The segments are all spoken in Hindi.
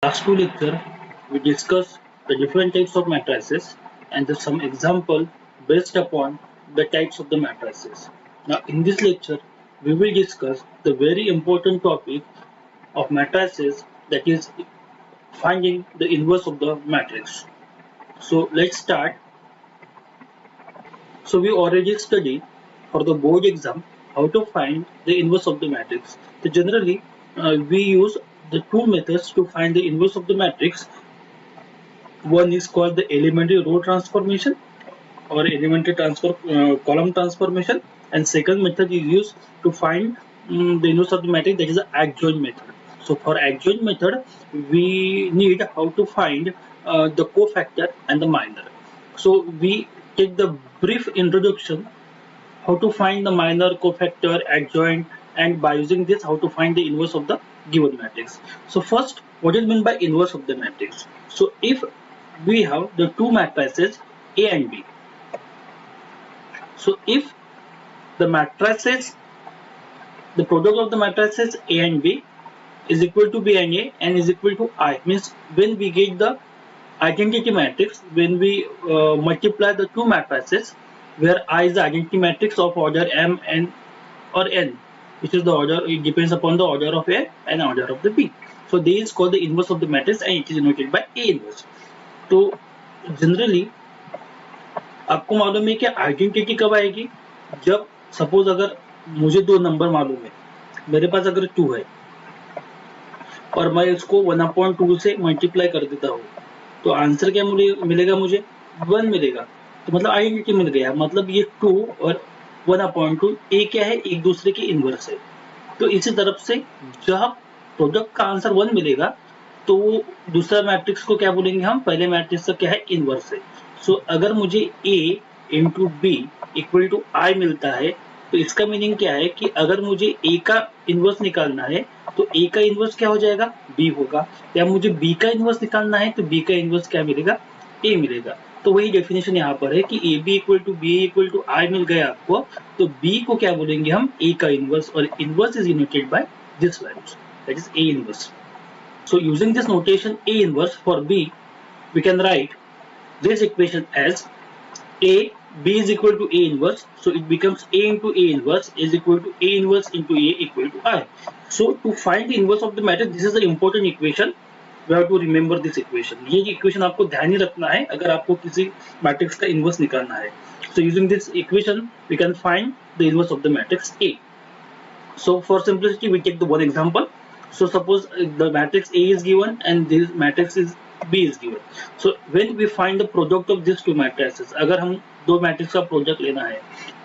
Last two lecture, we discussed the different types of matrices and some example based upon the types of the matrices. Now, in this lecture, we will discuss the very important topic of matrices, that is finding the inverse of the matrix. So let's start. So we already studied for the board exam how to find the inverse of the matrix. So generally, we use the two methods to find the inverse of the matrix. One is called the elementary row transformation or elementary column transformation, and second method is used to find the inverse of the matrix, that is the adjoint method. So for adjoint method, we need how to find the cofactor and the minor. So we take the brief introduction how to find the minor, cofactor, adjoint, and by using this how to find the inverse of the given matrix. So first, what is meant by inverse of the matrix? So if we have the two matrices A and B, so if the matrices, the product of the matrices A and B is equal to B and A and is equal to I, means when we get the identity matrix, when we multiply the two matrices where I is the identity matrix of order M and or N, which is the order, it depends upon the order of A and order of the B. So this is called the inverse of the matrix and it is denoted by A inverse. तो जनरली आपको मालूम है कि आइडेंटिटी कब आएगी, जब सपोज अगर मुझे दो नंबर मालूम है, मेरे पास अगर 2 है और मैं इसको 1/2 से मल्टीप्लाई कर देता हूँ, तो आंसर क्या मिलेगा? मुझे 1 मिलेगा. तो मतलब आइडेंटिटी मिल गया. मतलब ये 2 और 1/2 ए क्या है? एक दूसरे के इनवर्स है. तो इसी तरफ से जब प्रोडक्ट का आंसर 1 मिलेगा तो दूसरा मैट्रिक्स को क्या बोलेंगे हम? पहले मैट्रिक्स का क्या है? इनवर्स है. सो अगर मुझे A into B equal to I मिलता है, तो इसका मीनिंग क्या है कि अगर मुझे A का इनवर्स निकालना है तो A का इनवर्स क्या हो जाएगा? B होगा. या मुझे B का इनवर्स निकालना है तो B का इनवर्स क्या मिलेगा? A मिलेगा. तो वही डेफिनेशन यहाँ पर है कि AB equal to B equal to I मिल गया आपको, तो B को क्या बोलेंगे हम? A का इनवर्स, और inverse is denoted by this values, that is A inverse. So using this notation A inverse for B, we can write this equation as B is equal to A inverse. So it becomes A into A inverse is equal to A inverse into A equal to I. So to find the inverse of the matrix, this is the important equation. We have to remember this equation. ये equation आपको ध्यान ही रखना है अगर आपको किसी matrix का inverse निकालना है. So using this equation, we can find the inverse of the matrix A. So for simplicity, we take the one example. So suppose the matrix A is given and this matrix is B is given. So when we find the product of these two matrices, अगर हम दो मैट्रिक्स का प्रोडक्ट लेना है,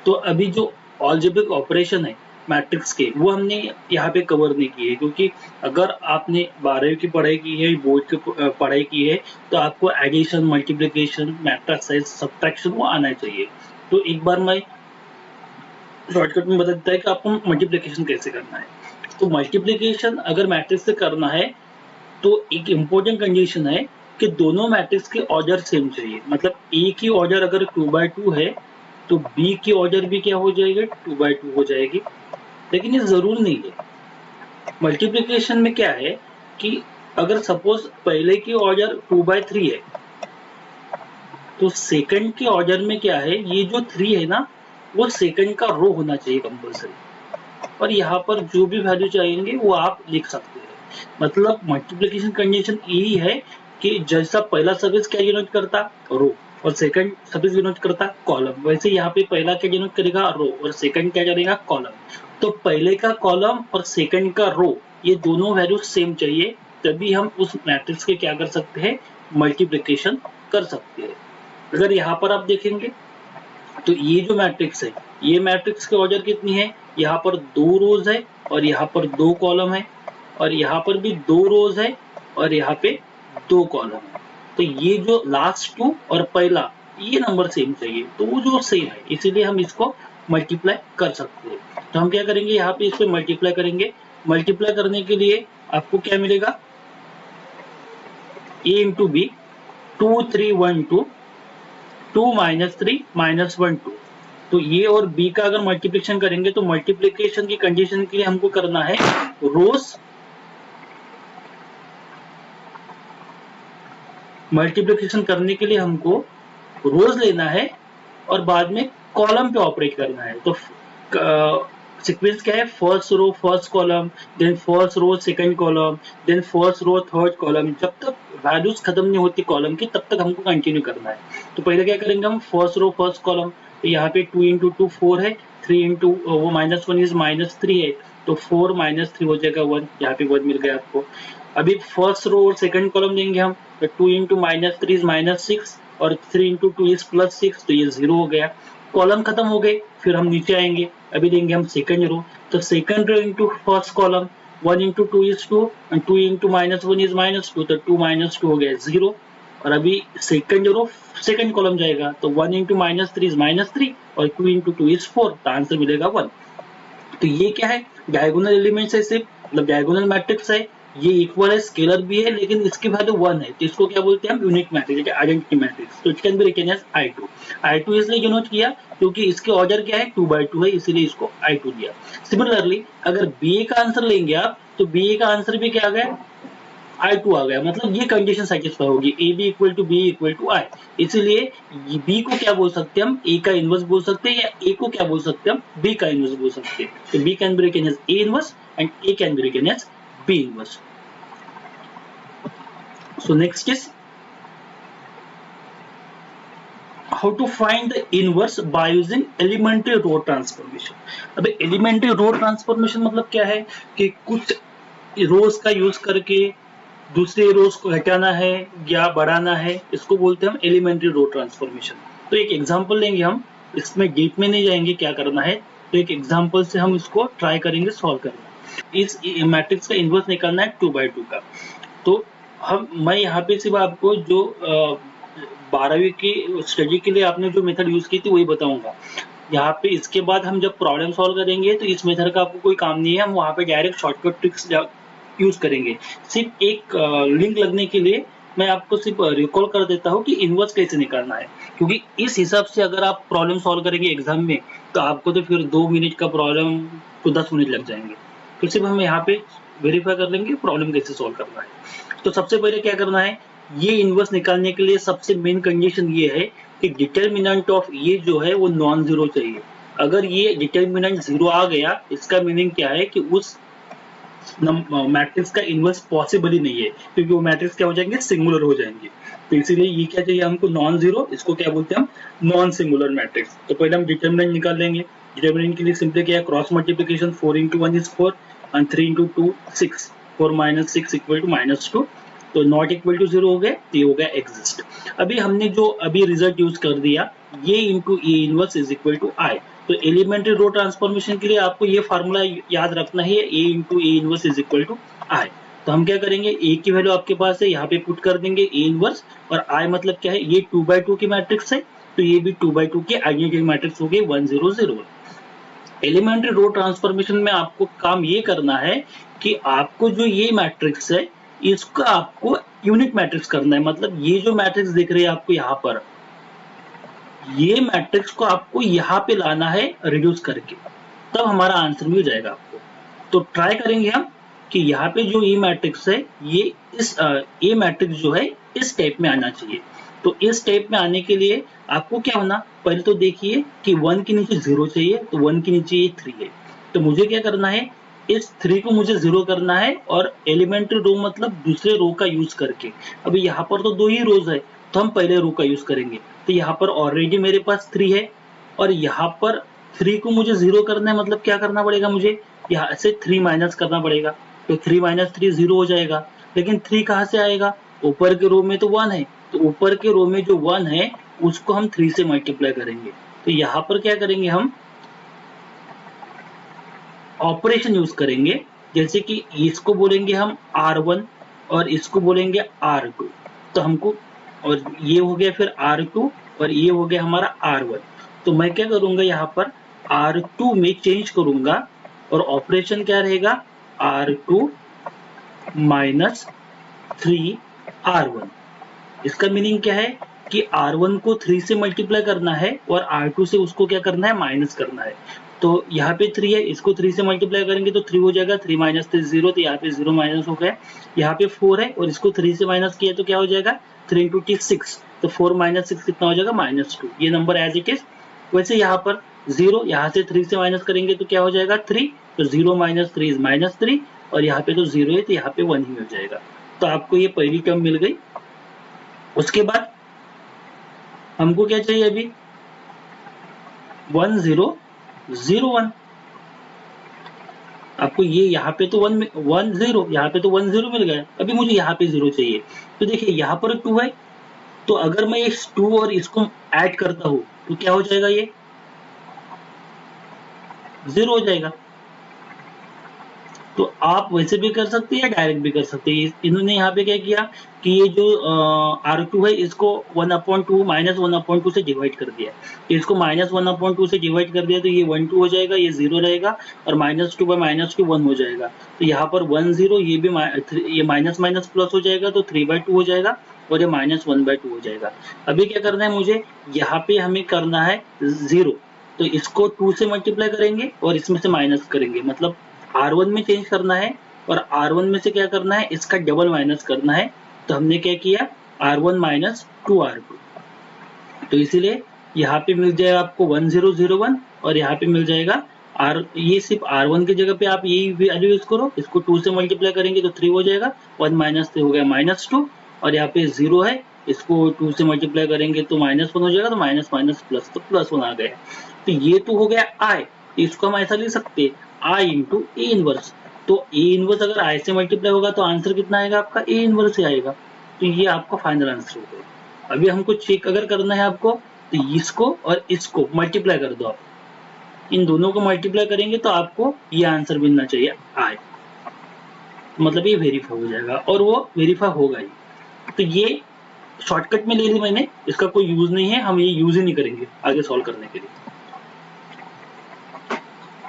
तो अभी जो अलजेब्रिक ऑपरेशन है मैट्रिक्स के, वो हमने यहाँ पे कवर नहीं किए, क्योंकि अगर आपने 12वीं की पढ़ाई की है, बोर्ड की पढ़ाई की है, तो आपको एडिशन, मल्टीप्लिकेशन, मैट्रिक्स, सब्ट्रैक्शन वो आना चाहिए. तो एक बार मैं शॉर्टकट में बता देता है कि आपको मल्टीप्लिकेशन कैसे करना है. तो मल्टीप्लिकेशन अगर मैट्रिक्स से करना है तो एक इम्पोर्टेंट कंडीशन है कि दोनों मैट्रिक्स के ऑर्डर सेम चाहिए. मतलब ए की ऑर्डर अगर 2/2 है तो बी की ऑर्डर भी क्या हो जाएगी? 2/2 हो जाएगी. लेकिन ये जरूर नहीं है. मल्टीप्लिकेशन में क्या है कि अगर सपोज पहले की ऑर्डर 2/3 है, तो सेकंड के ऑर्डर में क्या है? ये जो 3 है ना, वो सेकंड का रो होना चाहिए कंपल्सरी. और यहाँ पर जो भी वैल्यू चाहेंगे वो आप लिख सकते हैं. मतलब मल्टीप्लिकेशन कंडीशन यही है कि जैसा पहला सफिक्स क्या डिनोट करता? रो, और सेकंड सफिक्स डिनोट करता? कॉलम. वैसे यहाँ पे पहला क्या डिनोट करेगा? रो, और सेकंड क्या करेगा? कॉलम. तो पहले का कॉलम और सेकंड का रो, ये दोनों वैल्यू सेम चाहिए, तभी हम उस मैट्रिक्स के क्या कर सकते हैं? मल्टीप्लिकेशन कर सकते हैं. अगर यहाँ पर आप देखेंगे तो ये जो मैट्रिक्स है, ये मैट्रिक्स के ऑर्डर कितनी है? यहाँ पर 2 रोज है और यहाँ पर 2 कॉलम है, और यहाँ पर भी 2 रोज है और यहाँ पे 2 कॉलम है. तो ये जो लास्ट 2 और पहला, ये नंबर सेम चाहिए, तो वो जो सेम है, इसीलिए हम इसको मल्टीप्लाई कर सकते हैं. तो हम क्या करेंगे? यहाँ पे इसको मल्टीप्लाई करेंगे. मल्टीप्लाई करने के लिए आपको क्या मिलेगा? A into B, 2 3 1 2, 2 - 3 - 1 2. तो ये और बी का अगर मल्टीप्लिकेशन करेंगे तो मल्टीप्लिकेशन की कंडीशन के लिए हमको करना है रोज मल्टीप्लिकेशन करने के लिए हमको रोज लेना है और बाद में कॉलम पे ऑपरेट करना है। तो सीक्वेंस क्या है, first row first column, then first row second column, then first row third column. जब तक वैल्यूज खत्म नहीं होती कॉलम की तब तक हमको कंटिन्यू करना है। तो पहले क्या करेंगे हम, फर्स्ट रो फर्स्ट कॉलम, तो यहाँ पे 2 इंटू 2 4 है, 3 इंटू वो -1 इज -3 है, तो 4 -3 हो जाएगा 1, यहाँ पे 1 मिल गया आपको। अभी फर्स्ट रो और सेकंड कॉलम देंगे हम, तो 2 इंटू -3 इज -6 और 3 इंटू 2 इज +6, तो ये 0 हो गया। कॉलम खत्म हो गए, फिर हम नीचे आएंगे, अभी देंगे हम सेकंड रो, तो second row into first column, 1 into 2 is 2 और 2 इंटू -1 इज -2, तो 2 - 2 हो गया 0। और अभी सेकंड रो सेकंड कॉलम जाएगा, तो 1 इंटू -3 इज -3 और 2 इंटू 2 इज 4, तो आंसर मिलेगा 1। तो ये क्या है, डायगोनल एलिमेंट्स है, सिर्फ मतलब डायगोनल मैट्रिक्स है, ये इक्वल है, स्केलर भी है, लेकिन इसकी वैल्यू 1 है, तो इसको क्या बोलते हैं हम, यूनिक मैट्रिक्स, आइडेंटिटी मैट्रिक्स। तो it can be written as I2। I2 इसलिए डिनोट किया क्योंकि इसके ऑर्डर क्या है, 2/2 है, इसीलिए इसको I2 दिया। सिमिलरली अगर BA का आंसर लेंगे आप, तो BA का आंसर भी क्या आ गया, I2 आ गया, मतलब ये कंडीशन सेटिस्फाई होगी, AB equal to B equal to I। इसीलिए B को क्या बोल सकते हैं हम, A का इनवर्स बोल सकते हैं, या A को क्या बोल सकते हैं हम, B का इनवर्स बोल सकते हैं। तो B can be written as A inverse and A can be written as B inverse. So next is how to find the inverse by using elementary row transformation। अब elementary row transformation मतलब क्या है कि कुछ रोज का यूज करके दूसरे रोज को हटाना है या बढ़ाना है, इसको बोलते हैं हम एलिमेंट्री रो ट्रांसफॉर्मेशन। तो एक एग्जांपल लेंगे हम, इसमें डीप में नहीं जाएंगे क्या करना है, तो एक एग्जांपल से हम इसको ट्राई करेंगे सॉल्व करना। इस मैट्रिक्स का इनवर्स निकालना है 2/2 का। तो मैं यहाँ पे सिर्फ आपको जो 12वीं की स्टडी के लिए आपने जो मेथड यूज की थी वही बताऊंगा। यहाँ पे इसके बाद हम जब प्रॉब्लम सॉल्व करेंगे तो इस मेथड का आपको कोई काम नहीं है, हम वहाँ पे डायरेक्ट शॉर्टकट ट्रिक्स यूज करेंगे। सिर्फ एक लिंक लगने के लिए मैं आपको सिर्फ रिकॉल कर देता हूँ कि इनवर्स कैसे निकालना है, क्योंकि इस हिसाब से अगर आप प्रॉब्लम सॉल्व करेंगे एग्जाम में तो आपको तो फिर 2 मिनट का प्रॉब्लम तो 10 मिनट लग जाएंगे। तो सिर्फ हम यहाँ पे वेरीफाई कर लेंगे प्रॉब्लम कैसे सॉल्व करना है। तो सबसे पहले क्या करना है, ये इनवर्स निकालने के लिए सबसे मेन कंडीशन ये है कि डिटर्मिनेंट ऑफ ये जो है वो नॉन जीरो चाहिए। अगर ये डिटर्मिनेंट 0 आ गया, इसका मीनिंग क्या है कि उस मैट्रिक्स का इनवर्स पॉसिबल ही नहीं है, क्योंकि वो मैट्रिक्स क्या हो जाएंगे, सिंगुलर हो जाएंगे। तो इसीलिए ये क्या चाहिए हमको, नॉन जीरो, इसको क्या बोलते हैं हम, नॉन सिंगुलर मैट्रिक्स। तो पहले हम डिटर्मिनेंट निकाल लेंगे। डिटर्मिनेंट के लिए सिंपली क्या है, cross multiplication, 4 into 1 is 4 and 3 into 2 6, 4 minus 6 equal to -2, तो नॉट इक्वल टू 0 हो गए, तो ये हो गया एग्जिस्ट। अभी हमने जो अभी रिजल्ट यूज कर दिया, ये into A inverse is equal to I. तो एलिमेंट्री रो ट्रांसफॉर्मेशन के लिए आपको ये फार्मूला याद रखना है, A into A inverse is equal to I. तो हम क्या करेंगे, ए की वैल्यू आपके पास है, यहाँ पे पुट कर देंगे ए इनवर्स, और आई मतलब क्या है, ये 2/2 की मैट्रिक्स है, तो ये भी 2/2 की आइडेंटिटी मैट्रिक्स हो गई 1 0 0। एलिमेंट्री रो ट्रांसफॉर्मेशन में आपको काम ये करना है कि आपको जो ये मैट्रिक्स है इसका आपको यूनिट मैट्रिक्स करना है। मतलब ये जो मैट्रिक्स दिख रही है आपको यहाँ पर, ये मैट्रिक्स को आपको यहाँ पे लाना है रिड्यूस करके, तब हमारा आंसर मिल जाएगा आपको। तो ट्राई करेंगे हम कि यहाँ पे जो ये मैट्रिक्स है, ये इस ए मैट्रिक्स जो है इस टाइप में आना चाहिए। तो इस टाइप में आने के लिए आपको क्या होना, पहले तो देखिए कि 1 के नीचे 0 चाहिए, तो 1 के नीचे ये 3 है, तो मुझे क्या करना है, इस 3 को मुझे 0 करना है, और एलिमेंट्री रो मतलब दूसरे रो का यूज करके। अभी यहाँ पर तो 2 ही रोज है, तो हम पहले रो का यूज करेंगे। तो यहाँ पर ऑलरेडी मेरे पास 3 है, और यहाँ पर 3 को मुझे 0 करना है, मतलब क्या करना पड़ेगा, मुझे यहाँ से 3 माइनस करना पड़ेगा। तो 3 - 3 0 हो जाएगा, लेकिन 3 कहाँ से आएगा, ऊपर के रो में तो 1 है, तो ऊपर के रो में जो 1 है उसको हम 3 से मल्टीप्लाई करेंगे। तो यहाँ पर क्या करेंगे, हम ऑपरेशन यूज करेंगे, जैसे कि इसको बोलेंगे हम R1 और इसको बोलेंगे R2। तो हमको, और ये हो गया फिर R2 और ये हो गया हमारा R1। तो मैं क्या करूंगा, यहाँ पर R2 में चेंज करूंगा, और ऑपरेशन क्या रहेगा, R2 - 3R1। इसका मीनिंग क्या है कि R1 को 3 से मल्टीप्लाई करना है, और R2 से उसको क्या करना है, माइनस करना है। तो यहाँ पे 3 है, इसको 3 से मल्टीप्लाई करेंगे तो 3 हो जाएगा, 3 - 3 0, तो यहाँ पे 0 माइनस हो गया। यहाँ पे 4 है और इसको 3 से माइनस किया तो क्या हो जाएगा, 3 इंटू टी 6, तो 4 माइनस 6 कितना हो जाएगा -2। ये नंबर एज इट इज। वैसे यहाँ पर 0, यहाँ से 3 से माइनस करेंगे तो क्या हो जाएगा 3, तो 0 माइनस 3 इज -3, और यहाँ पे तो 0 है तो यहाँ पे 1 ही हो जाएगा। तो आपको ये पहली टर्म मिल गई। उसके बाद हमको क्या चाहिए अभी 1 0 0 1। आपको ये यहाँ पे तो 1 0, यहाँ पे तो 1 0 मिल गया, अभी मुझे यहाँ पे 0 चाहिए। तो देखिए यहाँ पर 2 है, तो अगर मैं इस 2 और इसको ऐड करता हूँ तो क्या हो जाएगा, ये 0 हो जाएगा। तो आप वैसे भी कर सकते हैं या डायरेक्ट भी कर सकते हैं। इन्होंने यहाँ पे क्या किया कि ये जो R2 है इसको 1/2 -1/2 से डिवाइड कर दिया, तो इसको -1/2 से डिवाइड कर दिया, तो ये 1 2 हो जाएगा, ये 0 रहेगा, और -2 बाय -2 1 हो जाएगा। तो यहाँ पर 1 0, ये भी ये माइनस माइनस प्लस हो जाएगा, तो 3/2 हो जाएगा, और ये -1/2 हो जाएगा। अभी क्या करना है मुझे, यहाँ पे हमें करना है 0, तो इसको 2 से मल्टीप्लाई करेंगे और इसमें से माइनस करेंगे, मतलब R1 में चेंज करना है, और R1 में से क्या करना है, इसका डबल माइनस करना है। तो हमने क्या किया, R1 माइनस 2R2, तो इसीलिए यहाँ पे मिल जाएगा आपको 1 0 0 1, और यहाँ पे मिल जाएगा ये सिर्फ R1 की जगह पे आप यही वैल्यू यूज करो, इसको 2 से मल्टीप्लाई करेंगे तो 3 हो जाएगा, 1 माइनस 3 हो गया -2, और यहाँ पे 0 है, इसको 2 से मल्टीप्लाई करेंगे तो -1 हो जाएगा, तो माइनस माइनस प्लस, तो +1 आ गया। तो ये तो हो गया I, इसको हम ऐसा लिख सकते हैं I इंटू ए इनवर्स। तो ए इनवर्स अगर I से मल्टीप्लाई होगा तो आंसर कितना आएगा आपका, ए इनवर्स ही आएगा। तो ये आपका फाइनल आंसर हो गया। अभी हमको चेक अगर करना है आपको, तो इसको और इसको मल्टीप्लाई कर दो आप, इन दोनों को मल्टीप्लाई करेंगे तो आपको ये आंसर मिलना चाहिए I, मतलब ये वेरीफाई हो जाएगा, और वो वेरीफाई होगा ही। तो ये शॉर्टकट में ले ली मैंने, इसका कोई यूज नहीं है, हम ये यूज ही नहीं करेंगे आगे सॉल्व करने के लिए।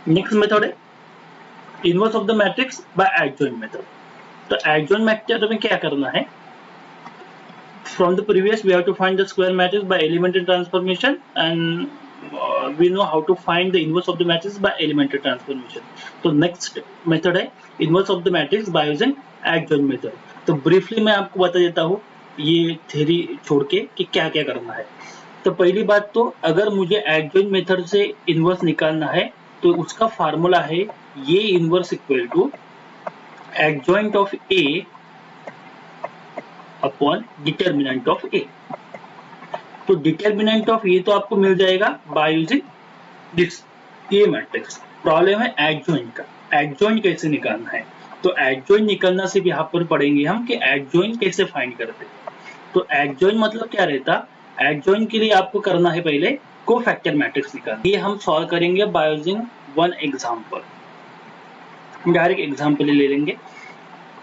नेक्स्ट मेथड है inverse of the matrix by adjoint method. तो एडजॉइंट मेथड में क्या करना है, from the previous we have to find the square matrix by elementary transformation, and we know how to find the inverse of the matrix by elementary transformation. तो next method है inverse of the matrix by using adjoint method। तो briefly मैं आपको बता देता हूँ ये थ्योरी छोड़ के कि क्या क्या करना है। तो पहली बात, तो अगर मुझे adjoint method से inverse निकालना है तो उसका फार्मूला है ये inverse equal to adjoint of A upon determinant of A। तो डिटर्मिनेंट ऑफ ये तो आपको मिल जाएगा बाय यूजिंग दिस ये मैट्रिक्स। प्रॉब्लम है एडजॉइंट का, एडजॉइंट कैसे निकालना है। तो एडजॉइंट निकालना सिर्फ यहाँ पर पढ़ेंगे हम कि एडजॉइंट कैसे फाइंड करते हैं। तो एडजॉइंट मतलब क्या रहता, एडजॉइंट के लिए आपको करना है पहले कोफैक्टर मैट्रिक्स निकालना। ये हम सॉल्व करेंगे by using one example, direct example ले लेंगे।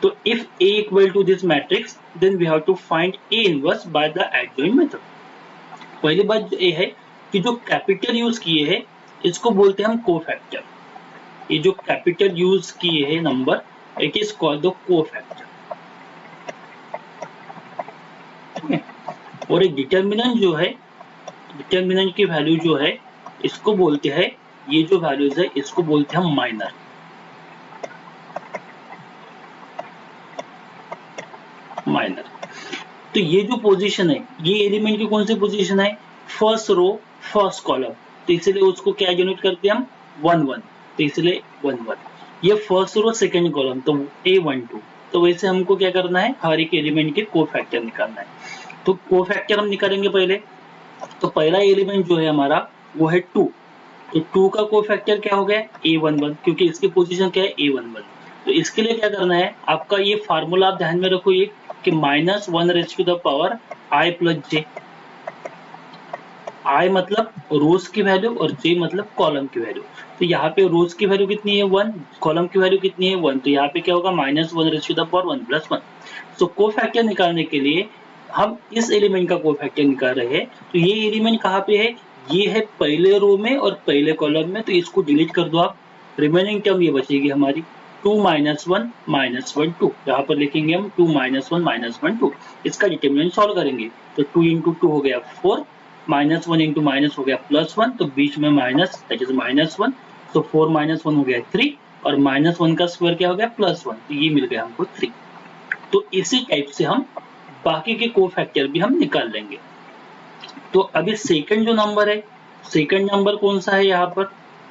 तो if A equal to this matrix then we have to find A inverse by the adjoint method. पहली बात ये है कि जो कैपिटल यूज किए हैं इसको बोलते हैं हम कोफैक्टर। ये जो कैपिटल यूज किए हैं number, it is called the cofactor. ठीक है, और एक डिटर्मिनेंट जो है, डिटर्मिनेंट की वैल्यू जो है इसको बोलते हैं, ये जो वैल्यूज है इसको बोलते हैं हम माइनर। माइनर, तो ये जो पोजीशन है ये एलिमेंट की कौन सी पोजीशन है, फर्स्ट रो फर्स्ट कॉलम, तो इसलिए उसको क्या डिनोट करते हैं हम 1 1, तो इसलिए 1 1। ये फर्स्ट रो सेकंड कॉलम तो A12। तो वैसे हमको क्या करना है, हर एक एलिमेंट के कोफैक्टर निकालना है। तो कोफैक्टर हम निकालेंगे पहले। तो पहला एलिमेंट जो है हमारा वो है 2, तो 2 का कोफैक्टर क्या हो गया A11, क्योंकि इसकी पोजीशन क्या है A11। तो इसके लिए क्या करना है आपका, ये फार्मूला आप ध्यान में रखो ये कि -1 raise to the power I plus J। I मतलब रोज की वैल्यू और J मतलब कॉलम की वैल्यू। तो यहाँ पे रोज की वैल्यू कितनी है 1, कॉलम की वैल्यू कितनी है 1, तो यहाँ पे क्या होगा -1 raise to the power 1 plus 1। तो कोफैक्टर निकालने के लिए हम इस एलिमेंट का कोफैक्टर निकाल रहे हैं। तो ये एलिमेंट कहाँ पे है, ये है पहले रो में और पहले कॉलम में, तो इसको डिलीट कर दो आप। रिमेनिंग टर्म ये बचेगी हमारी 2 -1 -1 2, यहाँ पर लिखेंगे हम 2 -1 -1 2। इसका डिटर्मिनेंट सॉल्व करेंगे तो 2 इंटू 2 हो गया 4, -1 इंटू माइनस हो गया +1, तो बीच में माइनस दैट इज -1, तो 4 -1 हो गया 3, और -1 का स्क्वायर क्या हो गया +1, तो ये मिल गया हमको 3। तो इसी टाइप से हम बाकी के कोफैक्टर भी हम निकाल लेंगे। तो अभी सेकंड जो नंबर है, सेकंड नंबर कौन सा है यहाँ पर,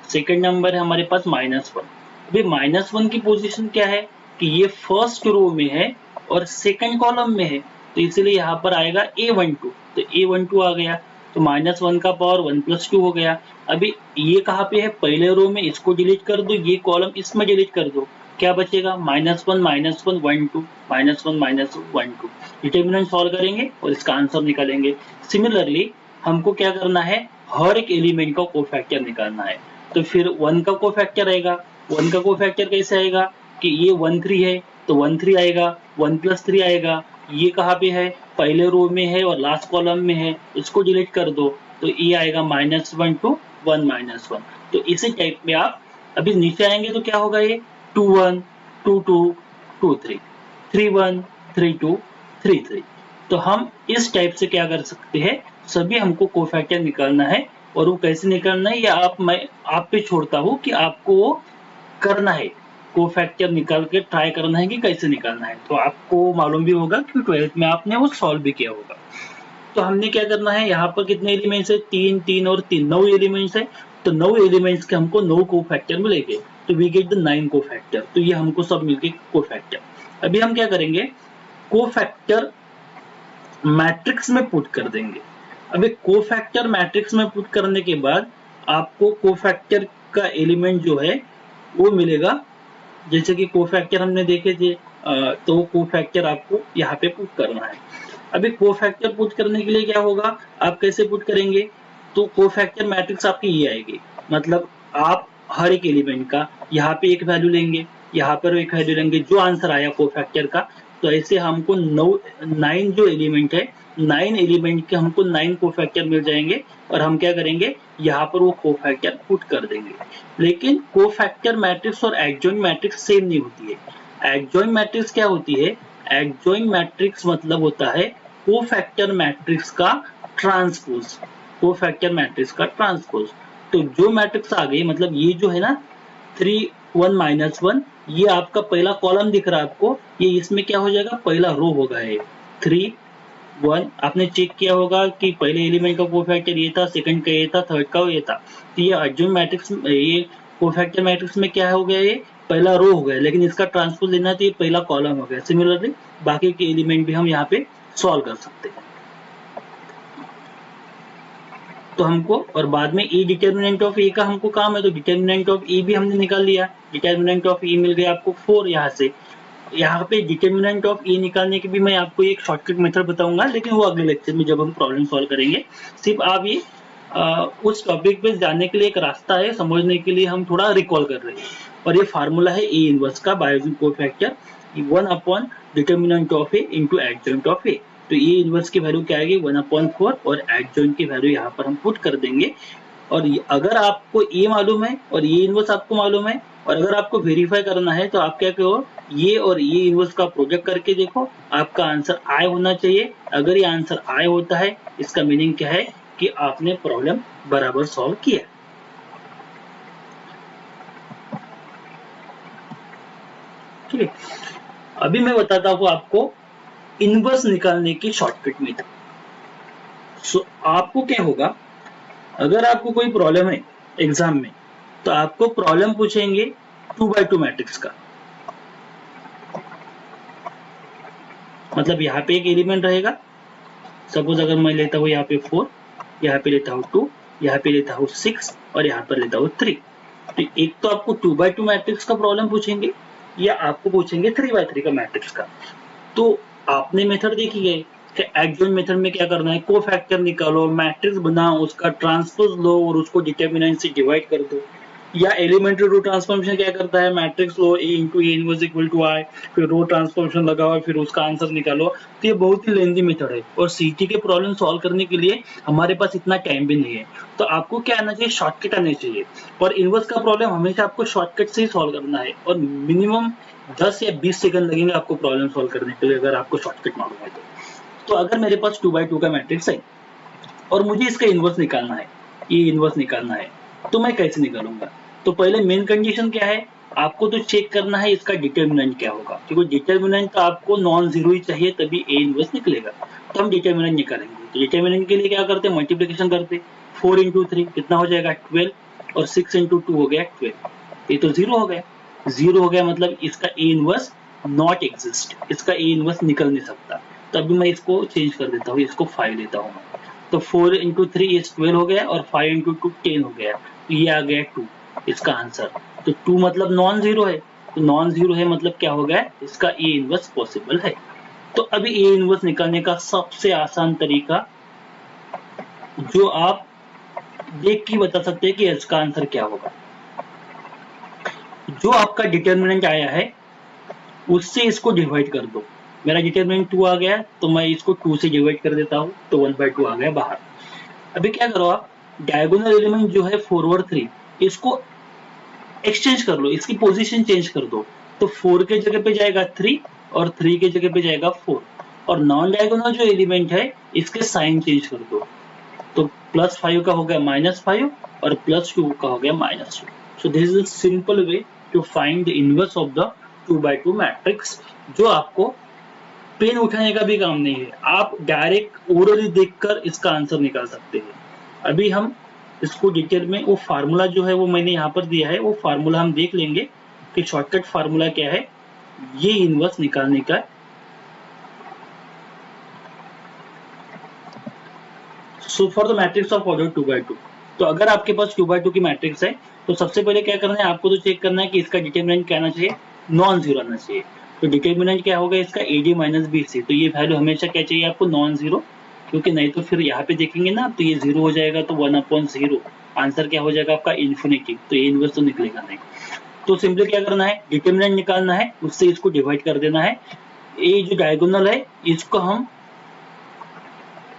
सेकंड नंबर है हमारे पास -1। अभी -1 की पोजीशन क्या है कि ये फर्स्ट रो में है और सेकंड कॉलम में है, तो इसलिए यहाँ पर आएगा A12। तो A12 आ गया, तो -1 का पावर 1 + 2 हो गया। अभी ये कहाँ पे है, पहले रो में, इसको डिलीट कर दो, ये कॉलम इसमें डिलीट कर दो, क्या बचेगा -1 -1 1 2 -1 -1 2। डिटर्मिनेंट सॉल्व करेंगे और इसका आंसर निकालेंगे। सिमिलरली हमको क्या करना है, हर एक एलिमेंट का कोफैक्टर निकालना है। तो फिर 1 का कोफैक्टर आएगा, 1 का कोफैक्टर कैसे आएगा कि ये 1 3 है तो 1 3 आएगा, 1 + 3 आएगा, ये कहाँ पे है, पहले रो में है और लास्ट कॉलम में है, इसको डिलीट कर दो, तो ये आएगा -1 2 1 -1। तो इसी टाइप में आप अभी नीचे आएंगे तो क्या होगा, ये 2 1 2 2 2 3 3 1 3 2 3 3। तो हम इस टाइप से क्या कर सकते हैं, सभी हमको कोफैक्टर निकालना है, और वो कैसे निकालना है या मैं आप पे छोड़ता हूँ कि आपको वो करना है, कोफैक्टर निकाल के ट्राई करना है कि कैसे निकालना है। तो आपको मालूम भी होगा कि 12th में आपने वो सॉल्व भी किया होगा। तो हमने क्या करना है, यहाँ पर कितने एलिमेंट्स है, 3 3 और 3, 9 एलिमेंट्स है। तो 9 एलिमेंट्स के हमको 9 कोफैक्टर मिलेंगे, तो वी गेट द 9 कोफैक्टर। तो ये हमको सब मिलके कोफैक्टर। अभी हम क्या करेंगे, कोफैक्टर मैट्रिक्स में पुट कर देंगे। अभी कोफैक्टर मैट्रिक्स में पुट करने के बाद आपको कोफैक्टर का एलिमेंट जो है वो मिलेगा। जैसे कि कोफैक्टर हमने देखे थे, तो कोफैक्टर आपको यहाँ पे पुट करना है। अभी कोफैक्टर पुट करने के लिए क्या होगा, आप कैसे पुट करेंगे, तो कोफैक्टर मैट्रिक्स आपकी ये आएगी, मतलब आप हर एक एलिमेंट का यहाँ पे एक वैल्यू लेंगे, यहाँ पर एक वैल्यू लेंगे, जो आंसर आया कोफैक्टर का। तो ऐसे हमको 9 जो एलिमेंट है, 9 एलिमेंट के हमको 9 कोफैक्टर मिल जाएंगे, और हम क्या करेंगे, यहाँ पर वो कोफैक्टर पुट कर देंगे। लेकिन कोफैक्टर मैट्रिक्स और एडजॉइंट मैट्रिक्स सेम नहीं होती है। एडजॉइंट मैट्रिक्स क्या होती है, एडजॉइंट मैट्रिक्स मतलब होता है कोफैक्टर मैट्रिक्स का ट्रांसपोज, कोफैक्टर मैट्रिक्स का ट्रांसपोज। तो जो मैट्रिक्स आ गई, मतलब ये जो है ना 3 1 -1, ये आपका पहला कॉलम दिख रहा है आपको, ये इसमें क्या हो जाएगा, पहला रो होगा, ये 3 1। आपने चेक किया होगा कि पहले एलिमेंट का कोफैक्टर ये था, सेकंड का ये था, थर्ड का ये था। तो ये एडजॉइंट मैट्रिक्स, ये कोफैक्टर मैट्रिक्स में क्या हो गया, ये पहला रो हो गया, लेकिन इसका ट्रांसपोज लेना तो ये पहला कॉलम हो गया। सिमिलरली बाकी के एलिमेंट भी हम यहाँ पे सॉल्व कर सकते हैं। तो हमको, और बाद में ए डिटर्मिनेंट ऑफ ए का हमको काम है, तो डिटर्मिनेंट ऑफ ए भी हमने निकाल लिया। डिटर्मिनेंट ऑफ ए मिल गया आपको 4 यहाँ से। यहाँ पे डिटर्मिनेंट ऑफ ए निकालने की भी मैं आपको एक शॉर्टकट मेथड बताऊंगा, लेकिन वो अगले लेक्चर में जब हम प्रॉब्लम सॉल्व करेंगे। सिर्फ आप ये उस टॉपिक पे जाने के लिए एक रास्ता है, समझने के लिए हम थोड़ा रिकॉल कर रहे हैं। और ये फार्मूला है ए इनवर्स का, बायोजिन cofactor 1 determinant of A into adjoint of A. तो ए इनवर्स की वैल्यू क्या आएगी, 1/4, और एडजॉइंट की वैल्यू यहाँ पर हम पुट कर देंगे। और अगर आपको ए मालूम है और ए इनवर्स आपको मालूम है, और अगर आपको वेरीफाई करना है, तो आप क्या करो, ये और ये इनवर्स का प्रोडक्ट करके देखो, आपका आंसर आई होना चाहिए। अगर ये आंसर आई होता है, इसका मीनिंग क्या है कि आपने प्रॉब्लम बराबर सॉल्व किया। ठीक है, अभी मैं बताता हूँ आपको इनवर्स निकालने की शॉर्टकट मेथड। सो आपको क्या होगा, अगर आपको कोई प्रॉब्लम है एग्जाम में, तो आपको प्रॉब्लम पूछेंगे 2x2 मैट्रिक्स का। मतलब यहाँ पे एक एलिमेंट रहेगा, सपोज अगर मैं लेता हूँ यहाँ पे 4, यहाँ पे लेता हूँ 2, यहाँ पे लेता हूँ 6, और यहाँ पर लेता हूँ 3। तो एक तो आपको 2x2 मैट्रिक्स का प्रॉब्लम पूछेंगे, या आपको पूछेंगे 3x3 का मैट्रिक्स का। तो आपने मेथड देखी है कि एडजॉइंट मेथड में क्या करना है, कोफैक्टर निकालो, मैट्रिक्स बनाओ, उसका ट्रांसपोज लो और उसको डिटर्मिनेंट से डिवाइड कर दो। या एलिमेंट्री रो ट्रांसफॉर्मेशन क्या करता है, मैट्रिक्स लो A into A inverse equal to I, फिर रो ट्रांसफॉर्मेशन लगाओ, फिर उसका आंसर निकालो। तो ये बहुत ही लेंथी मेथड है, और सीटी के प्रॉब्लम सॉल्व करने के लिए हमारे पास इतना टाइम भी नहीं है। तो आपको क्या आना चाहिए, शॉर्टकट आना चाहिए। और इनवर्स का प्रॉब्लम हमेशा आपको शॉर्टकट से ही सॉल्व करना है, और मिनिमम 10 या 20 सेकंड लगेंगे आपको प्रॉब्लम सॉल्व करने के लिए, अगर आपको शॉर्टकट मालूम है तो अगर मेरे पास 2x2 का मैट्रिक्स है और मुझे इसका इनवर्स निकालना है, ये इनवर्स निकालना है, तो मैं कैसे निकालूंगा। तो पहले मेन कंडीशन क्या है आपको तो चेक करना है इसका डिटर्मिनेंट क्या होगा, क्योंकि डिटर्मिनेंट तो आपको नॉन जीरो ही चाहिए तभी ए इनवर्स निकलेगा। तो हम डिटर्मिनेंट निकालेंगे। तो डिटर्मिनेंट के लिए क्या करते हैं, मल्टीप्लिकेशन करते। 4 इंटू 3 कितना हो जाएगा 12, और 6 इंटू 2 हो गया 12। ये तो जीरो हो गया, जीरो हो गया मतलब इसका ए इनवर्स नॉट एग्जिस्ट, इसका ए इनवर्स निकल नहीं सकता। तो अभी मैं इसको चेंज कर देता हूँ, इसको 5 लेता हूँ मैं। तो 4 इंटू 3 इज 12 हो गया, और 5 इंटू 2 10 हो गया। तो ये आ गया 2 इसका आंसर। तो 2 मतलब नॉन जीरो है, तो नॉन जीरो है मतलब क्या हो गया, इसका ए इनवर्स पॉसिबल है। तो अभी ए इनवर्स निकालने का सबसे आसान तरीका जो आप देख के बता सकते हैं कि इसका आंसर क्या होगा, जो आपका डिटर्मिनेंट आया है उससे इसको डिवाइड कर दो। मेरा डिटर्मिनेंट 2 आ गया तो मैं इसको 2 से डिवाइड कर देता हूँ, तो 1/2 आ गया बाहर। अभी क्या करो आप, डायगोनल एलिमेंट जो है 4 और 3 इसको एक्सचेंज कर लो, इसकी पोजीशन चेंज कर दो। तो 4 के जगह पे जाएगा 3 और 3 के जगह पे जाएगा 4, और नॉन डायगोनल जो एलिमेंट है इसके साइन चेंज कर दो। तो +5 का हो गया -5 और +2 का हो गया -2। So this is a simple way to find the inverse of the 2/2 matrix, जो आपको पेन उठाने का भी काम नहीं है, आप डायरेक्ट ओरली देखकर इसका आंसर निकाल सकते हैं। अभी हम इसको डिटेल में वो फार्मूला जो है वो मैंने यहाँ पर दिया है, वो फार्मूला हम देख लेंगे कि शॉर्टकट फार्मूला क्या है ये इनवर्स निकालने का। So for the matrix of order 2/2, तो अगर आपके पास 2/2 की मैट्रिक्स है तो सबसे पहले क्या करना है, आपको तो चेक करना है कि इसका डिटर्मिनेंट क्या आना चाहिए, नॉन जीरो आना चाहिए। तो डिटर्मिनेंट क्या होगा इसका, AD माइनस BC। तो ये वैल्यू हमेशा क्या चाहिए आपको, नॉन जीरो, क्योंकि नहीं तो फिर यहाँ पे देखेंगे ना तो ये जीरो हो जाएगा, तो 1/0 आंसर क्या हो जाएगा आपका इन्फिनिटी, तो ये इनवर्स तो निकलेगा नहीं। तो सिंपली क्या करना है, डिटर्मिनेंट निकालना है, उससे इसको डिवाइड कर देना है। ये जो डायगोनल है इसको हम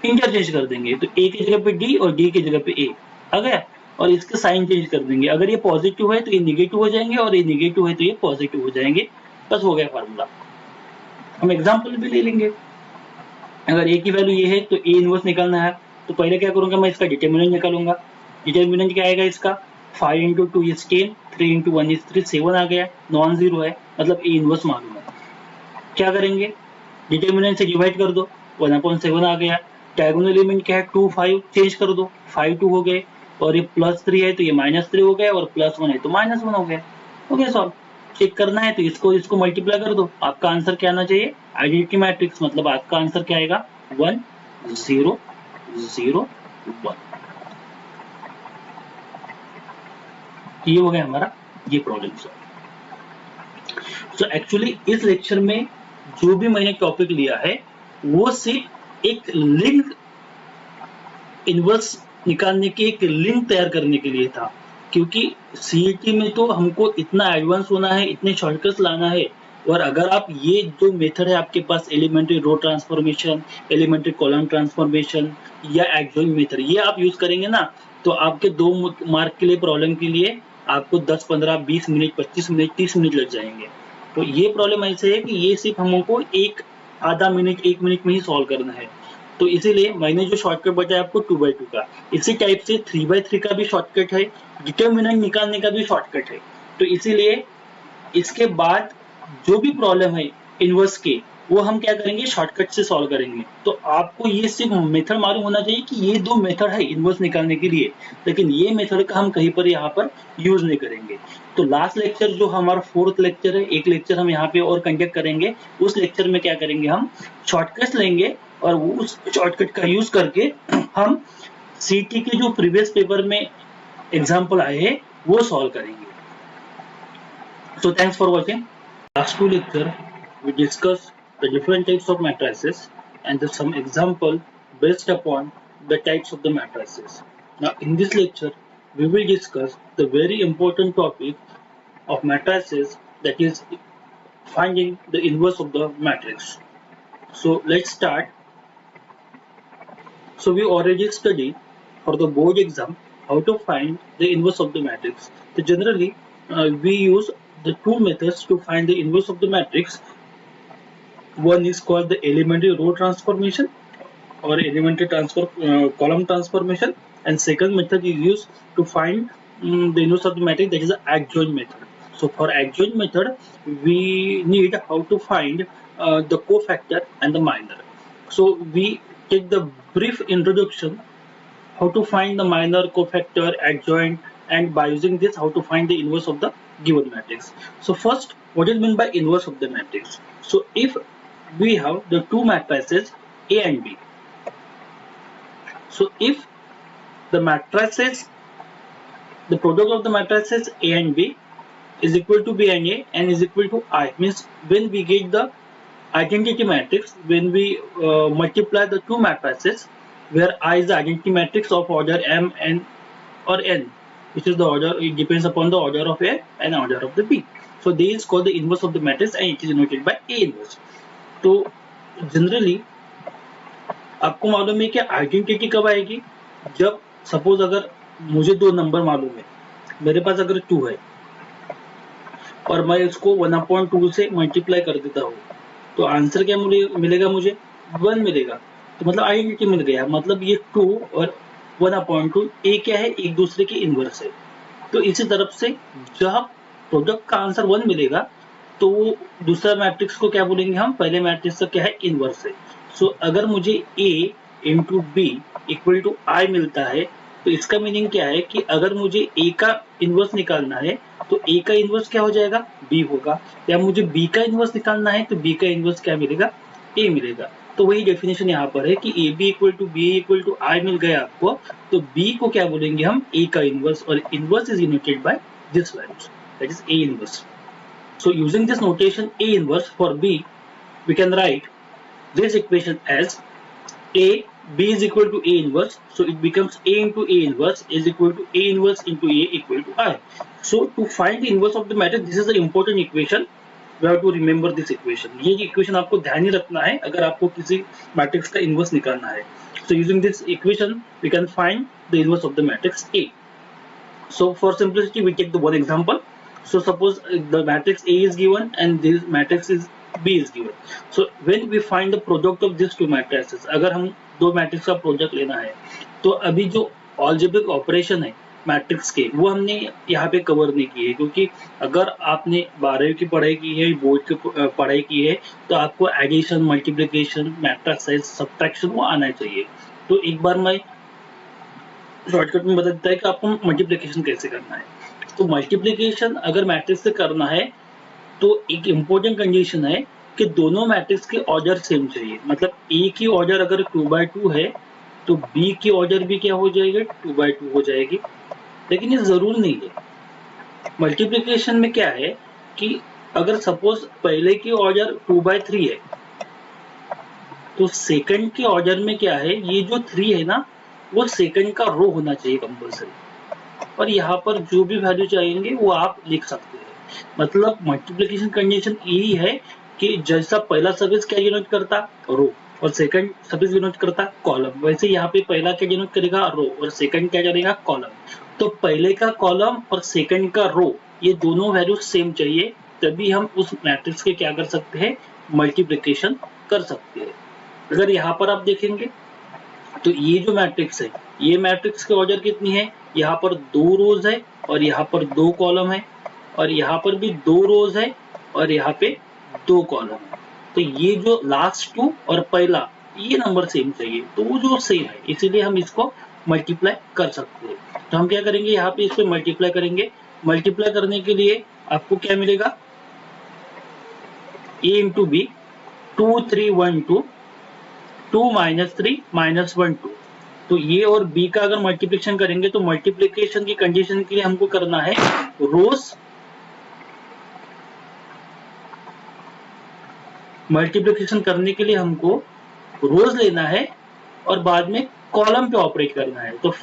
इंटरचेंज कर देंगे, तो ए की जगह पे डी और डी की जगह पे ए आ गया, और इसके साइन चेंज कर देंगे। अगर ये पॉजिटिव है तो ये निगेटिव हो जाएंगे, और ये निगेटिव है तो ये पॉजिटिव हो जाएंगे। बस हो गया फार्मूला। हम एग्जांपल भी ले लेंगे। अगर ए की वैल्यू ये है तो ए इनवर्स निकालना है, तो पहले क्या करूंगा, मैं इसका डिटर्मिनेंट निकालूंगा। डिटर्मिनेंट क्या आएगा इसका, 5 इंटू 2 इज 10, 3 इंटू 1 इज 3, 7 आ गया, नॉन जीरो है मतलब ए इनवर्स मालूम है। क्या करेंगे, डिटर्मिनेंट से डिवाइड कर दो, 1/7 आ गया। डायगोनल एलिमेंट क्या है 2 5, चेंज कर दो, 5 2 हो गए, और ये +3 है तो ये -3 हो गया, और +1 है तो -1 हो गया। हो गया सॉल्व। चेक करना है तो इसको इसको मल्टीप्लाई कर दो, आपका आंसर क्या आना चाहिए, आइडेंटिटी मैट्रिक्स, मतलब आपका आंसर क्या आएगा 1 0 0 1। ये हो गया हमारा ये प्रॉब्लम सॉल्व। सो एक्चुअली इस लेक्चर में जो भी मैंने टॉपिक लिया है वो सिर्फ एक लिंक इनवर्स निकालने के, एक लिंक तैयार करने के लिए था, क्योंकि सीईटी में तो हमको इतना एडवांस होना है, इतने शॉर्टकट्स लाना है। और अगर आप ये जो मेथड है आपके पास, elementary row transformation, elementary column transformation या एडजॉइंट मेथड, ये आप यूज करेंगे ना तो आपके 2 मार्क के लिए प्रॉब्लम के लिए आपको 10 15 20 मिनट 25 मिनट 30 मिनट लग जाएंगे। तो ये प्रॉब्लम ऐसे है कि ये सिर्फ हमको एक आधा मिनट 1 मिनट में ही सॉल्व करना है। तो इसीलिए मैंने जो शॉर्टकट बताया आपको 2/2 का, इसी टाइप से 3/3 का भी शॉर्टकट है, डिटर्मिनेंट निकालने का भी शॉर्टकट है। तो इसीलिए इसके बाद जो भी प्रॉब्लम है इनवर्स के, वो हम क्या करेंगे, शॉर्टकट से सॉल्व करेंगे। तो आपको ये सिर्फ मेथड मालूम होना चाहिए कि ये 2 मेथड है इनवर्स निकालने के लिए, लेकिन ये मेथड का हम कहीं पर यहाँ पर यूज नहीं करेंगे। तो लास्ट लेक्चर जो हमारा 4th लेक्चर है, एक लेक्चर हम यहाँ पे और कंडक्ट करेंगे। उस लेक्चर में क्या करेंगे, हम शॉर्टकट लेंगे और वो उस शॉर्टकट का यूज करके हम सीटी के जो प्रीवियस पेपर में एग्जाम्पल आए हैं वो सॉल्व करेंगे। So thanks for watching. Last 2 lecture we discussed the different types of matrices and some example based upon the types of the matrices. Now in this lecture we will discuss the very important topic of matrices, that is finding the inverse of the matrix. So let's start. So we already studied for the board exam how to find the inverse of the matrix. So generally we use the 2 methods to find the inverse of the matrix. One is called the elementary row transformation or elementary column transformation, and second method is used to find the inverse of the matrix, that is the adjoint method. So for adjoint method, we need how to find the cofactor and the minor. So we take the brief introduction how to find the minor, cofactor, adjoint, and by using this how to find the inverse of the given matrix. So first, what is meant by inverse of the matrix? So if we have the two matrices A and B, so if the matrices, the product of the matrices A and B is equal to B and A and is equal to I, means when we get the identity matrix, when we multiply the two matrices where I is the identity matrix of order M and or N, which is the order, it depends upon the order of A and order of the B. So this is called the inverse of the matrix and it is denoted by A inverse. तो जनरली आपको मालूम है कि आइडेंटिटी कब आएगी, जब सपोज अगर मुझे दो नंबर मालूम है, मेरे पास अगर 2 है और मैं इसको 1/2 से मल्टीप्लाई कर देता हूँ, तो आंसर क्या मिलेगा? मुझे 1 मिलेगा। तो मतलब आइडेंटिटी मिल गया, मतलब ये 2 और 1/2 ए क्या है? एक दूसरे के इनवर्स है। तो इसी तरफ से जब प्रोडक्ट का आंसर 1 मिलेगा तो दूसरा मैट्रिक्स को क्या बोलेंगे हम? पहले मैट्रिक्स का क्या है? इनवर्स है। सो अगर मुझे A into B equal to I मिलता है तो इसका मीनिंग क्या है कि अगर मुझे A का इनवर्स निकालना है तो A का इनवर्स क्या हो जाएगा? B होगा। या मुझे B का इनवर्स निकालना है तो B का इनवर्स क्या मिलेगा? A मिलेगा। तो वही डेफिनेशन यहाँ पर है कि AB equal to B equal to I मिल गया आपको, तो B को क्या बोलेंगे हम? A का इनवर्स, और inverse is denoted by this values, that is A inverse. So using this notation A inverse for B, we can write this equation as B is equal to A inverse. So it becomes A into A inverse is equal to A inverse into A equal to I. So to find the inverse of the matrix, this is the important equation. We have to remember this equation. ये equation आपको ध्यान ही रखना है अगर आपको किसी matrix का inverse निकालना है. So using this equation, we can find the inverse of the matrix A. So for simplicity, we take the one example. So suppose the matrix A is given and this matrix is B is given. So when we find the product of these two matrices, अगर हम दो मैट्रिक्स का प्रोडक्ट लेना है तो अभी जो अलजेब्रिक ऑपरेशन है मैट्रिक्स के वो हमने यहाँ पे कवर नहीं किए, क्योंकि अगर आपने 12वीं की पढ़ाई की है, बोर्ड की पढ़ाई की है, तो आपको एडिशन, मल्टीप्लिकेशन, मैट्रिक्स, सब्ट्रैक्शन वो आना चाहिए। तो एक बार मैं शॉर्टकट में बता देता है कि आपको मल्टीप्लिकेशन कैसे करना है। तो मल्टीप्लिकेशन अगर मैट्रिक्स से करना है तो एक इम्पोर्टेंट कंडीशन है कि दोनों मैट्रिक्स के ऑर्डर सेम चाहिए। मतलब ए की ऑर्डर अगर 2/2 है तो बी की ऑर्डर भी क्या हो जाएगी? 2/2 हो जाएगी। लेकिन ये जरूर नहीं है। मल्टीप्लिकेशन में क्या है कि अगर सपोज पहले की ऑर्डर 2/3 है तो सेकंड के ऑर्डर में क्या है, ये जो 3 है ना वो सेकंड का रो होना चाहिए कंपल्सरी, और यहाँ पर जो भी वैल्यू चाहेंगे वो आप लिख सकते हैं। मतलब मल्टीप्लिकेशन कंडीशन यही है कि जैसा पहला सफिक्स क्या डिनोट करता? रो, और सेकंड सफिक्स डिनोट करता कॉलम, वैसे यहाँ पे पहला क्या डिनोट करेगा? रो, और सेकंड क्या करेगा? कॉलम। तो पहले का कॉलम और सेकंड का रो ये दोनों वैल्यू सेम चाहिए, तभी हम उस मैट्रिक्स के क्या कर सकते हैं? मल्टीप्लिकेशन कर सकते हैं। अगर यहाँ पर आप देखेंगे तो ये जो मैट्रिक्स है, ये मैट्रिक्स के ऑर्डर कितनी है? यहाँ पर 2 रोज है और यहाँ पर 2 कॉलम है, और यहाँ पर भी 2 रोज है और यहाँ पे 2 कॉलम है। तो ये जो लास्ट 2 और पहला ये नंबर सेम चाहिए, तो वो जो सेम है इसीलिए हम इसको मल्टीप्लाई कर सकते हैं। तो हम क्या करेंगे? यहाँ पे इसको मल्टीप्लाई करेंगे। मल्टीप्लाई करने के लिए आपको क्या मिलेगा? A into B, 2 3 1 2, 2 -3 -1 2। तो ये और बी का अगर मल्टीप्लिकेशन करेंगे तो मल्टीप्लिकेशन की कंडीशन के लिए हमको करना है रोज, मल्टीप्लिकेशन करने के लिए हमको रोज लेना है और बाद में कॉलम पे ऑपरेट करना है। तो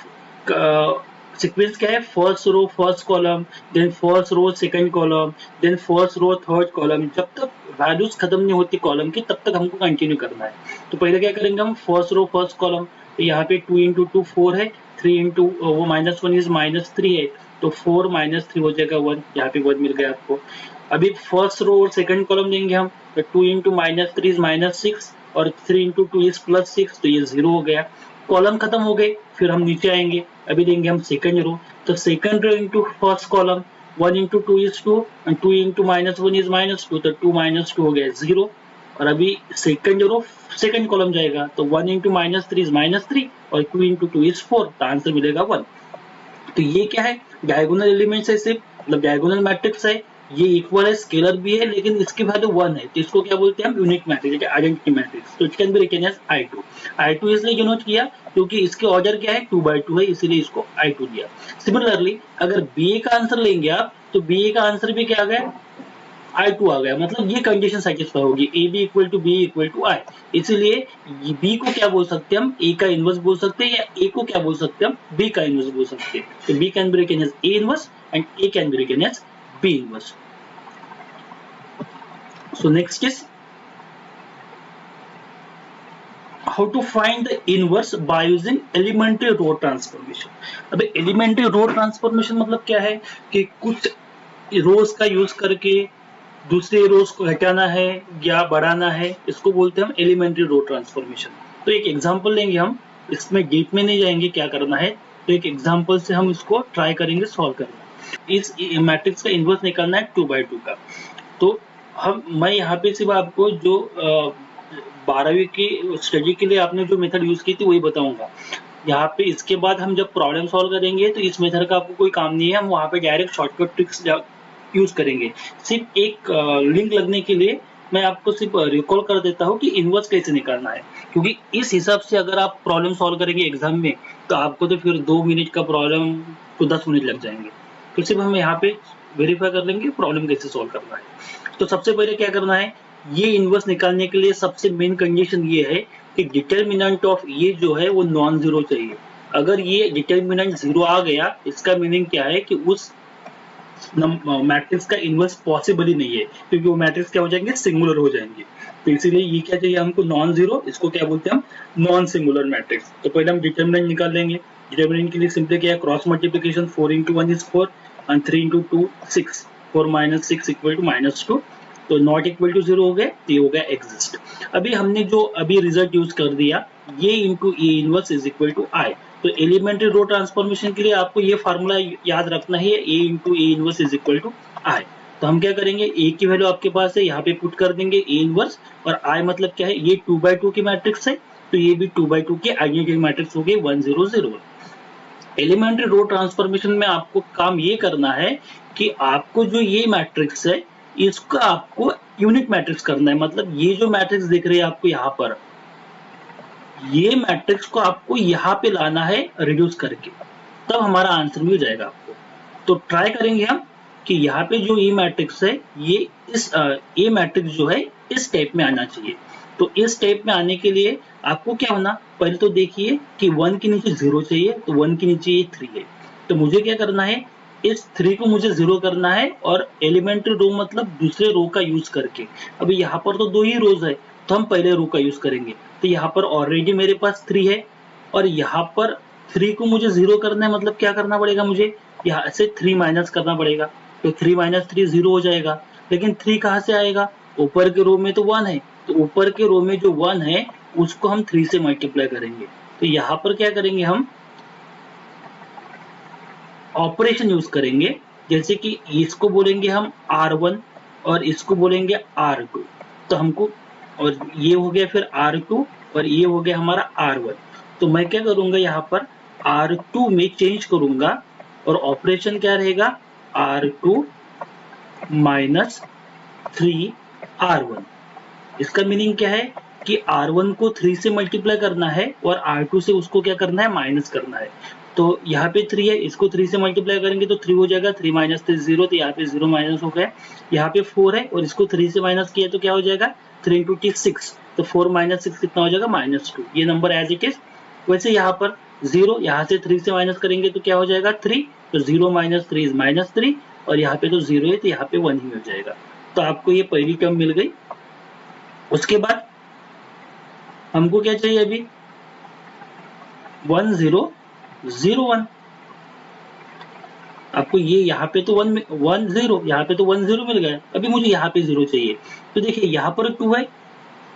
सीक्वेंस क्या है? First row first column, then first row second column, then first row third column. जब तक वैल्यूज खत्म नहीं होती कॉलम की तब तक हमको कंटिन्यू करना है। तो पहले क्या करेंगे हम? फर्स्ट रो फर्स्ट कॉलम, तो यहाँ पे 2 इंटू 2 4 है, 3 इंटू वो -1 इज -3 है, तो 4 -3 हो जाएगा 1, यहाँ पे 1 मिल गया आपको। अभी फर्स्ट रो और सेकंड कॉलम देंगे हम, तो 2 इंटू -3 इज -6 और 3 इंटू 2 इज +6, तो ये 0 हो गया। कॉलम खत्म हो गए, फिर हम नीचे आएंगे, अभी देंगे हम सेकंड रो, तो second row into first column, 1 into two is 2 and 2 into -1 is -2, तो 2 - 2 हो गया 0। और अभी सेकंड रो सेकंड कॉलम जाएगा, तो 1 इंटू -3 इज -3 और 2 इंटू 2 इज 4, तो आंसर मिलेगा 1। तो ये क्या है, डायगोनल एलिमेंट्स है, सिर्फ मतलब डायगोनल मैट्रिक्स है, ये इक्वल है, स्केलर भी है, लेकिन इसकी वैल्यू 1 है, तो इसको क्या बोलते हैं हम, यूनिक मैट्रिक्स, आइडेंटिटी मैट्रिक्स। तो it can be written as I2। I2 इसलिए डिनोट किया क्योंकि इसके ऑर्डर क्या है, 2/2 है, इसीलिए इसको I2 दिया। सिमिलरली अगर BA का आंसर लेंगे आप, तो BA का आंसर भी क्या आ गया, I2 आ गया, मतलब ये कंडीशन सेटिस्फाई होगी, AB equal to B equal to I। इसीलिए B को क्या बोल सकते हैं हम, A का इनवर्स बोल सकते हैं, या A को क्या बोल सकते हैं हम, B का इनवर्स बोल सकते हैं। तो B can be written as A inverse and A can be written as B inverse. So next is how to find the inverse by using elementary row transformation। अब elementary row transformation मतलब क्या है कि कुछ रोज का यूज करके दूसरे रोज को घटाना है या बढ़ाना है, इसको बोलते हैं हम एलिमेंट्री रो ट्रांसफॉर्मेशन। तो एक एग्जांपल लेंगे हम, इसमें डीप में नहीं जाएंगे क्या करना है, तो एक एग्जांपल से हम इसको ट्राई करेंगे सॉल्व करना। इस मैट्रिक्स का इनवर्स निकालना है 2/2 का। तो मैं यहाँ पे सिर्फ आपको जो 12वीं की स्टडी के लिए आपने जो मेथड यूज की थी वही बताऊंगा। यहाँ पे इसके बाद हम जब प्रॉब्लम सॉल्व करेंगे तो इस मेथड का आपको कोई काम नहीं है, हम वहाँ पे डायरेक्ट शॉर्टकट ट्रिक्स यूज करेंगे। सिर्फ एक लिंक लगने के लिए मैं आपको सिर्फ रिकॉल कर देता हूँ कि इनवर्स कैसे निकालना है, क्योंकि इस हिसाब से अगर आप प्रॉब्लम सॉल्व करेंगे एग्जाम में तो आपको तो फिर 2 मिनट का प्रॉब्लम तो 10 मिनट लग जाएंगे। तो सिर्फ हम यहाँ पे वेरीफाई कर लेंगे प्रॉब्लम कैसे सॉल्व करना है। तो सबसे पहले क्या करना है, ये इनवर्स निकालने के लिए सबसे मेन कंडीशन ये है कि डिटर्मिनेंट ऑफ ये जो है वो नॉन जीरो चाहिए। अगर ये डिटर्मिनेंट 0 आ गया, इसका मीनिंग क्या है कि उस मैट्रिक्स का इनवर्स पॉसिबल ही नहीं है, क्योंकि वो मैट्रिक्स क्या हो जाएंगे, सिंगुलर हो जाएंगे। तो इसीलिए ये क्या चाहिए हमको, नॉन जीरो, इसको क्या बोलते हैं हम, नॉन सिंगुलर मैट्रिक्स। तो पहले हम डिटर्मिनेंट निकाल लेंगे। डिटर्मिनेंट के लिए सिंपली क्या है, cross multiplication, 4 into 1 is 4 and 3 into 2 6, 4 - 6 equal to -2, तो नॉट इक्वल टू 0 हो गए, तो ये हो गया एग्जिस्ट। अभी हमने जो अभी रिजल्ट यूज कर दिया, ये into A inverse is equal to I. तो एलिमेंट्री रो ट्रांसफॉर्मेशन के लिए आपको ये फार्मूला याद रखना है, A into A inverse is equal to I. तो हम क्या करेंगे, ए की वैल्यू आपके पास है, यहाँ पे पुट कर देंगे ए इनवर्स, और आई मतलब क्या है, ये 2/2 की मैट्रिक्स है, तो ये भी 2/2 की आइडेंटिटी मैट्रिक्स हो गई 1 0 0। एलिमेंट्री रो ट्रांसफॉर्मेशन में आपको काम ये करना है कि आपको जो ये मैट्रिक्स है इसका आपको यूनिट मैट्रिक्स करना है। मतलब ये जो मैट्रिक्स दिख रही है आपको यहाँ पर, ये मैट्रिक्स को आपको यहाँ पे लाना है रिड्यूस करके, तब हमारा आंसर मिल जाएगा आपको। तो ट्राई करेंगे हम कि यहाँ पे जो ए मैट्रिक्स है, ये इस ए मैट्रिक्स जो है इस टाइप में आना चाहिए। तो इस टाइप में आने के लिए आपको क्या होना, पहले तो देखिए कि 1 के नीचे 0 चाहिए, तो 1 के नीचे ये 3 है, तो मुझे क्या करना है, इस 3 को मुझे 0 करना है, और एलिमेंट्री रो मतलब दूसरे रो का यूज करके। अभी यहाँ पर तो 2 ही रोज है, तो हम पहले रो का यूज करेंगे। तो यहाँ पर ऑलरेडी मेरे पास 3 है, और यहाँ पर 3 को मुझे 0 करना है, मतलब क्या करना पड़ेगा, मुझे यहाँ से 3 माइनस करना पड़ेगा। तो 3 - 3 0 हो जाएगा, लेकिन 3 कहाँ से आएगा, ऊपर के रो में तो 1 है, तो ऊपर के रो में जो 1 है उसको हम 3 से मल्टीप्लाई करेंगे। तो यहाँ पर क्या करेंगे, हम ऑपरेशन यूज करेंगे, जैसे कि इसको बोलेंगे हम R1 और इसको बोलेंगे R2। तो हमको, और ये हो गया फिर R2 और ये हो गया हमारा R1। तो मैं क्या करूंगा, यहाँ पर R2 में चेंज करूंगा, और ऑपरेशन क्या रहेगा, R2 - 3R1। इसका मीनिंग क्या है कि R1 को 3 से मल्टीप्लाई करना है, और R2 से उसको क्या करना है, माइनस करना है। तो यहाँ पे 3 है, इसको 3 से मल्टीप्लाई करेंगे तो 3 हो जाएगा, 3 - 3 0, तो यहाँ पे 0 माइनस हो गया। यहाँ पे 4 है, और इसको 3 से माइनस किया तो क्या हो जाएगा, 3 इंटू 6, तो 4 - 6 कितना हो जाएगा, -2। ये नंबर एज इट इज। वैसे यहाँ पर 0, यहाँ से 3 से माइनस करेंगे तो क्या हो जाएगा, 3, तो 0 - 3 इज -3, और यहाँ पे तो 0 है, तो यहाँ पे 1 ही हो जाएगा। तो आपको ये पहली टर्म मिल गई। उसके बाद हमको क्या चाहिए, अभी 1 0 0 1। आपको ये यहाँ पे तो 1 0, यहाँ पे तो 1 0 मिल गया, अभी मुझे यहाँ पे 0 चाहिए। तो देखिए यहाँ पर 2 है,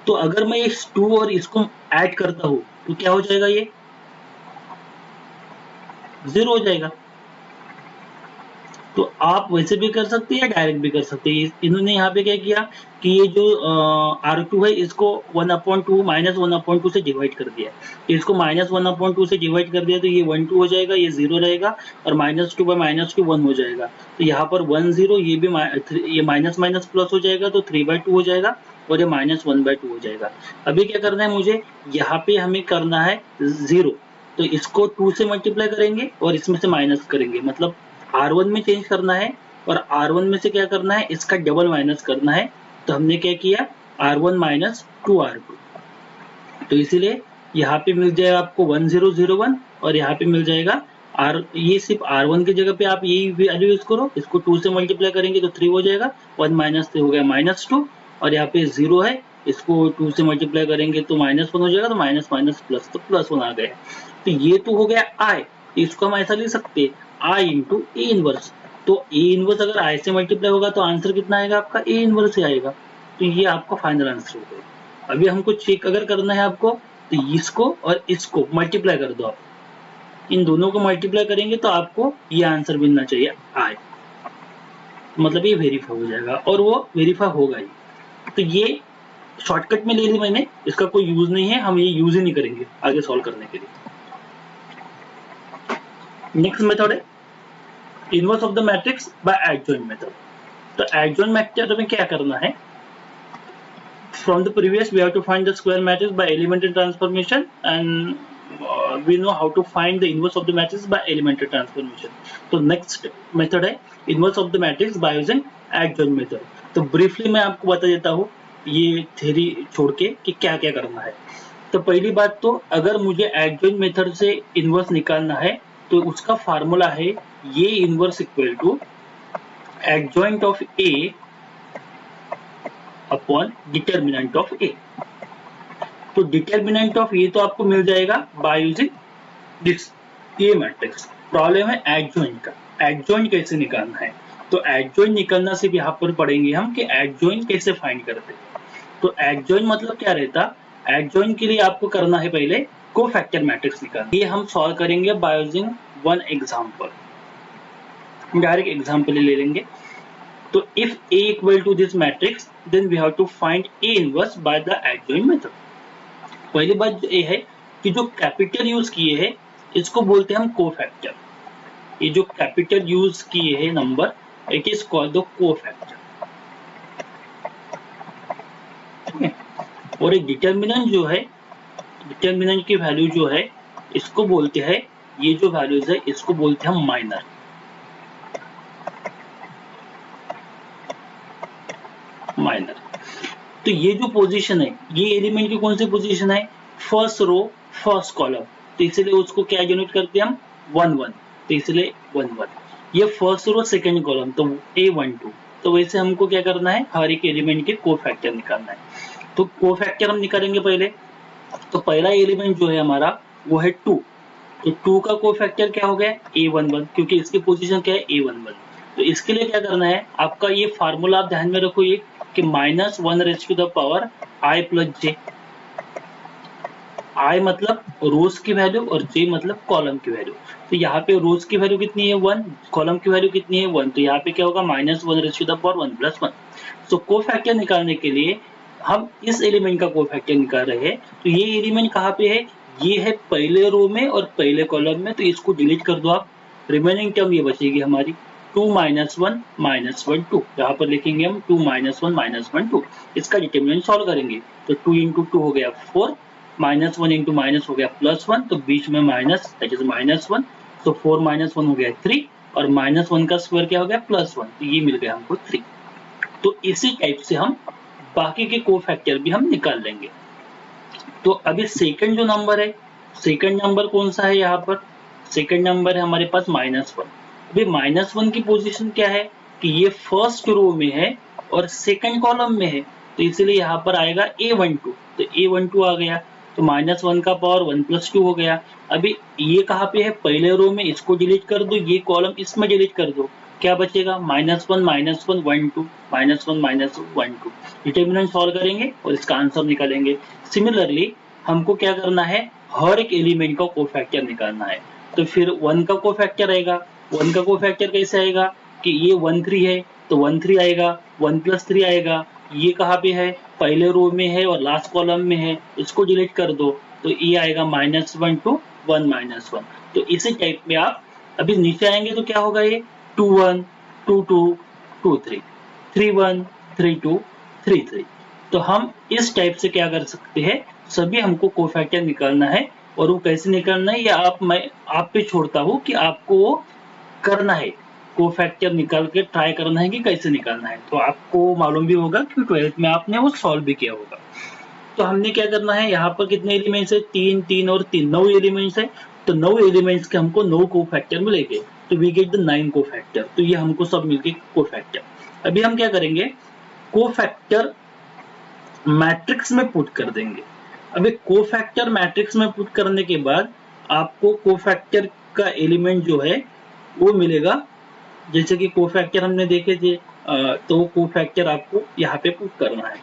तो अगर मैं इस 2 और इसको ऐड करता हूँ तो क्या हो जाएगा, ये 0 हो जाएगा। तो आप वैसे भी कर सकते हैं या डायरेक्ट भी कर सकते हैं। इन्होंने यहाँ पे क्या किया कि ये जो R2 है इसको 1/2 -1/2 से डिवाइड कर दिया। तो इसको -1/2 से डिवाइड कर दिया तो ये 1 2 हो जाएगा, ये 0 रहेगा और -2 by -2 1 हो जाएगा। तो यहाँ पर 1 0, ये भी ये माइनस माइनस प्लस हो जाएगा तो 3/2 हो जाएगा और ये -1/2 हो जाएगा। अभी क्या करना है मुझे, यहाँ पे हमें करना है 0, तो इसको 2 से मल्टीप्लाई करेंगे और इसमें से माइनस करेंगे, मतलब R1 में चेंज करना है और R1 में से क्या करना है, इसका डबल माइनस करना है। तो हमने क्या किया, R1 माइनस 2R2, तो इसीलिए यहाँ पे मिल जाएगा आपको 1001 और यहाँ पे मिल जाएगा ये सिर्फ R1 की जगह पे आप यही वैल्यू यूज करो, इसको 2 से मल्टीप्लाई करेंगे तो 3 हो जाएगा, 1 माइनस 3 हो गया -2 और यहाँ पे 0 है, इसको 2 से मल्टीप्लाई करेंगे तो -1 हो जाएगा, तो माइनस माइनस प्लस, तो +1 आ गया। तो ये तो हो गया I, इसको हम ऐसा लिख सकते हैं I इंटू ए इनवर्स। तो ए इनवर्स अगर I से मल्टीप्लाई होगा तो आंसर कितना आएगा आपका, ए इनवर्स ही आएगा। तो ये आपका फाइनल आंसर हो गया। अभी हमको चेक अगर करना है आपको, तो इसको और इसको मल्टीप्लाई कर दो आप, इन दोनों को मल्टीप्लाई करेंगे तो आपको ये आंसर मिलना चाहिए I, मतलब ये वेरीफाई हो जाएगा और वो वेरीफाई होगा ही। तो ये शॉर्टकट में ले ली मैंने, इसका कोई यूज नहीं है, हम ये यूज ही नहीं करेंगे आगे सॉल्व करने के लिए। नेक्स्ट मेथड है inverse of the matrix by adjoint method. तो एडजॉइंट मेथड में क्या करना है, from the previous we have to find the square matrix by elementary transformation and we know how to find the inverse of the matrix by elementary transformation. तो next method है inverse of the matrix by using adjoint method। तो briefly मैं आपको बता देता हूँ ये थ्योरी छोड़ के कि क्या क्या करना है। तो पहली बात, तो अगर मुझे adjoint method से inverse निकालना है तो उसका फार्मूला है ये inverse equal to adjoint of A upon determinant of A. तो डिटर्मिनेंट ऑफ ए तो आपको मिल जाएगा by using this A matrix. Problem है एडजॉइंट का, एडजॉइंट कैसे निकालना है। तो एडजॉइंट निकालना सिर्फ यहाँ पर पढ़ेंगे हम कि एडजॉइंट कैसे फाइंड करते हैं। तो एडजॉइंट मतलब क्या रहता, एडजॉइंट के लिए आपको करना है पहले कोफैक्टर मैट्रिक्स निकालना। ये हम सॉल्व करेंगे by using one example, direct example ले लेंगे। तो if A equal to this matrix then we have to find A inverse by the adjoint method। पहली बात ये है कि जो कैपिटल यूज किए हैं इसको बोलते हैं हम कोफैक्टर। ये जो कैपिटल यूज किए हैं number, it is called the cofactor, ठीक है। और एक डिटर्मिनेंट जो है, डिटर्मिनेंट की वैल्यू जो है इसको बोलते हैं, ये जो वैल्यूज है इसको बोलते हैं हम माइनर। माइनर, तो ये जो पोजीशन है ये एलिमेंट की कौन सी पोजीशन है, फर्स्ट रो फर्स्ट कॉलम, तो इसलिए उसको क्या डिनोट करते हैं हम 1 1, तो इसलिए 1 1। ये फर्स्ट रो सेकंड कॉलम तो A12। तो वैसे हमको क्या करना है, हर एक एलिमेंट के कोफैक्टर निकालना है। तो कोफैक्टर हम निकालेंगे पहले। तो पहला एलिमेंट जो है हमारा वो है 2, तो 2 का कोफैक्टर क्या हो गया A11, क्योंकि इसकी पोजीशन क्या है A11। तो इसके लिए क्या करना है आपका, ये फार्मूला आप ध्यान में रखो ये कि -1⁻⁴ I प्लस जे। I मतलब रोज की वैल्यू और J मतलब कॉलम की वैल्यू। तो यहाँ पे रोज की वैल्यू कितनी है 1, कॉलम की वैल्यू कितनी है 1, तो यहाँ पे क्या होगा -1⁻1 + 1। तो कोफैक्टर निकालने के लिए हम इस एलिमेंट का कोफैक्टर निकाल रहे हैं। तो ये एलिमेंट कहाँ पे है, ये है पहले रो में और पहले कॉलम में, तो इसको डिलीट कर दो आप। रिमेनिंग टर्म ये बचेगी हमारी 2 - 1 -1 2, यहाँ पर लिखेंगे हम 2 - 1 -1 2। इसका डिटर्मिनेंट सॉल्व करेंगे तो 2 × 2 हो गया 4, -1 × माइनस हो गया +1, तो बीच में माइनस दैट इज -1, तो 4 - 1 हो गया 3 और -1 का स्क्वायर क्या हो गया +1, तो ये मिल गया हमको 3। तो इसी टाइप से हम बाकी के कोफैक्टर भी हम निकाल लेंगे। तो अभी सेकंड जो नंबर है, सेकंड नंबर कौन सा है, यहाँ पर सेकंड नंबर है हमारे पास -1। अभी -1 की पोजीशन क्या है कि ये फर्स्ट रो में है और सेकंड कॉलम में है, तो इसलिए यहाँ पर आएगा A12, तो A12 आ गया। तो -1 का पावर 1 + 2 हो गया। अभी ये कहाँ पे है, पहले रो में, इसको डिलीट कर दो, ये कॉलम इसमें डिलीट कर दो, क्या बचेगा -1 - 1 1 2 -1 - 1 2। डिटर्मिनेंट सॉल्व करेंगे और इसका आंसर निकालेंगे। सिमिलरली हमको क्या करना है, हर एक एलिमेंट का कोफैक्टर निकालना है। तो फिर 1 का कोफैक्टर आएगा, 1 का कोफैक्टर कैसे आएगा, कि ये 1 3 है तो 1 3 आएगा, 1 + 3 आएगा, ये कहाँ पे है, पहले रो में है और लास्ट कॉलम में है, इसको डिलीट कर दो तो ये आएगा -1 to 1 -1। तो इसी टाइप में आप अभी नीचे आएंगे तो क्या होगा, ये 2 1 2 2 2 3 3 1 3 2 3 3। तो हम इस टाइप से क्या कर सकते हैं, सभी हमको कोफैक्टर निकालना है, और वो कैसे निकालना है या मैं आप पे छोड़ता हूँ कि आपको वो करना है, कोफैक्टर निकाल के ट्राई करना है कि कैसे निकालना है। तो आपको मालूम भी होगा कि 12th में आपने वो सॉल्व भी किया होगा। तो हमने क्या करना है, यहाँ पर कितने एलिमेंट्स है, 3 3 और 3, 9 एलिमेंट्स है। तो 9 एलिमेंट्स के हमको 9 कोफैक्टर मिलेंगे, तो वी गेट द 9 कोफैक्टर। तो ये हमको सब मिलके कोफैक्टर। अभी हम क्या करेंगे, कोफैक्टर मैट्रिक्स में पुट कर देंगे। अभी कोफैक्टर मैट्रिक्स में पुट करने के बाद आपको कोफैक्टर का एलिमेंट जो है वो मिलेगा। जैसे कि कोफैक्टर हमने देखे थे, तो कोफैक्टर आपको यहाँ पे पुट करना है।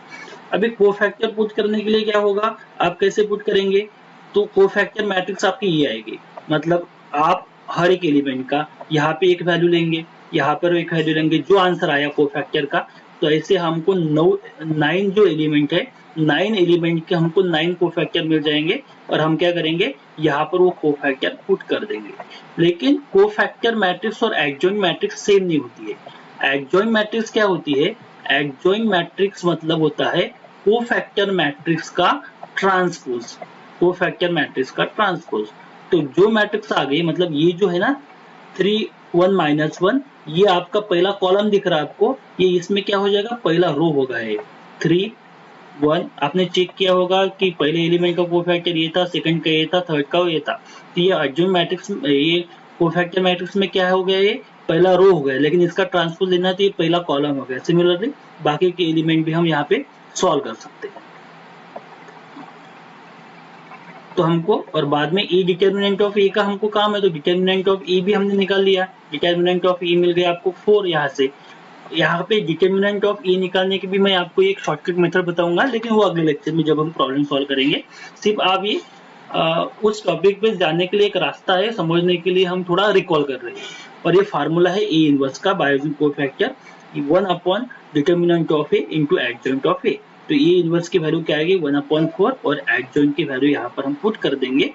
अभी कोफैक्टर पुट करने के लिए क्या होगा, आप कैसे पुट करेंगे, तो कोफैक्टर मैट्रिक्स आपकी ये आएगी, मतलब आप हर एक एलिमेंट का यहाँ पे एक वैल्यू लेंगे, यहाँ पर एक वैल्यू लेंगे, जो आंसर आया कोफैक्टर का। तो ऐसे हमको 9 जो एलिमेंट है, 9 एलिमेंट के हमको 9 कोफैक्टर मिल जाएंगे, और हम क्या करेंगे, यहाँ पर वो कोफैक्टर पुट कर देंगे। लेकिन कोफैक्टर मैट्रिक्स और एडजॉइंट मैट्रिक्स सेम नहीं होती है। एडजॉइंट मैट्रिक्स क्या होती है, एडजॉइंट मैट्रिक्स मतलब होता है कोफैक्टर मैट्रिक्स का ट्रांसपोज, कोफैक्टर मैट्रिक्स का ट्रांसपोज। तो जो मैट्रिक्स आ गई, मतलब ये जो है ना 3 1 -1, ये आपका पहला कॉलम दिख रहा है आपको, ये इसमें क्या हो जाएगा, पहला रो होगा। ये 3 1 आपने चेक किया होगा कि पहले एलिमेंट का कोफैक्टर ये था, सेकंड का ये था, थर्ड का ये था। तो ये एडजॉइंट मैट्रिक्स, ये कोफैक्टर मैट्रिक्स में क्या हो गया, ये पहला रो हो गया, लेकिन इसका ट्रांसपोज लेना तो ये पहला कॉलम हो गया। सिमिलरली बाकी के एलिमेंट भी हम यहाँ पे सॉल्व कर सकते हैं। तो हमको, और बाद में ए डिटर्मिनेंट ऑफ ए का हमको काम है, तो डिटर्मिनेंट ऑफ ए भी हमने निकाल लिया। डिटर्मिनेंट ऑफ ए मिल गया आपको 4 यहाँ से। यहाँ पे डिटर्मिनेंट ऑफ ए निकालने की भी मैं आपको एक शॉर्टकट मेथड बताऊंगा, लेकिन वो अगले लेक्चर में जब हम प्रॉब्लम सॉल्व करेंगे। सिर्फ आप ये उस टॉपिक पे जाने के लिए एक रास्ता है, समझने के लिए हम थोड़ा रिकॉल कर रहे हैं। और ये फार्मूला है ए इनवर्स का, बायोजिन cofactor 1 determinant of A into adjoint of A. तो ए इनवर्स की वैल्यू क्या आएगी, 1/4, और एडजॉइंट की वैल्यू यहाँ पर हम पुट कर देंगे।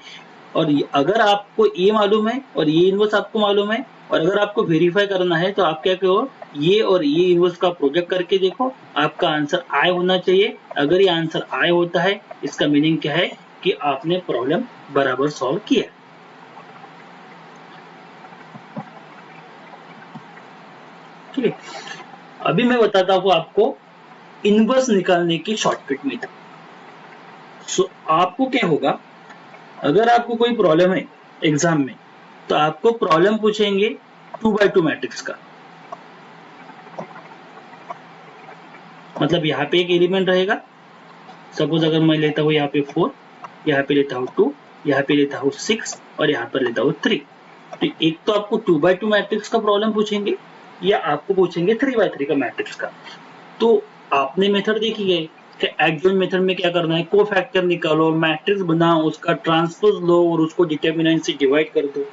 और अगर आपको ए मालूम है और ए इनवर्स आपको मालूम है, और अगर आपको वेरीफाई करना है, तो आप क्या करो, ये और ये इनवर्स का प्रोडक्ट करके देखो, आपका आंसर आई होना चाहिए। अगर ये आंसर आई होता है, इसका मीनिंग क्या है कि आपने प्रॉब्लम बराबर सॉल्व किया। ठीक है, अभी मैं बताता हूँ आपको इनवर्स निकालने की शॉर्टकट मेथड। सो आपको क्या होगा, अगर आपको कोई प्रॉब्लम है एग्जाम में, तो आपको प्रॉब्लम पूछेंगे 2x2 मैट्रिक्स का। मतलब यहाँ पे एक एलिमेंट रहेगा, सपोज अगर मैं लेता हूँ यहाँ पे 4, यहाँ पे लेता हूँ 2, यहाँ पे लेता हूँ 6, और यहाँ पर लेता हूँ 3। तो एक तो आपको 2x2 मैट्रिक्स का प्रॉब्लम पूछेंगे, या आपको पूछेंगे 3x3 का मैट्रिक्स का। तो आपने मेथड देखी है कि एडजॉइंट मेथड में क्या करना है, कोफैक्टर निकालो, मैट्रिक्स बनाओ, उसका ट्रांसपोज लो और उसको डिटर्मिनेंट से डिवाइड कर दो।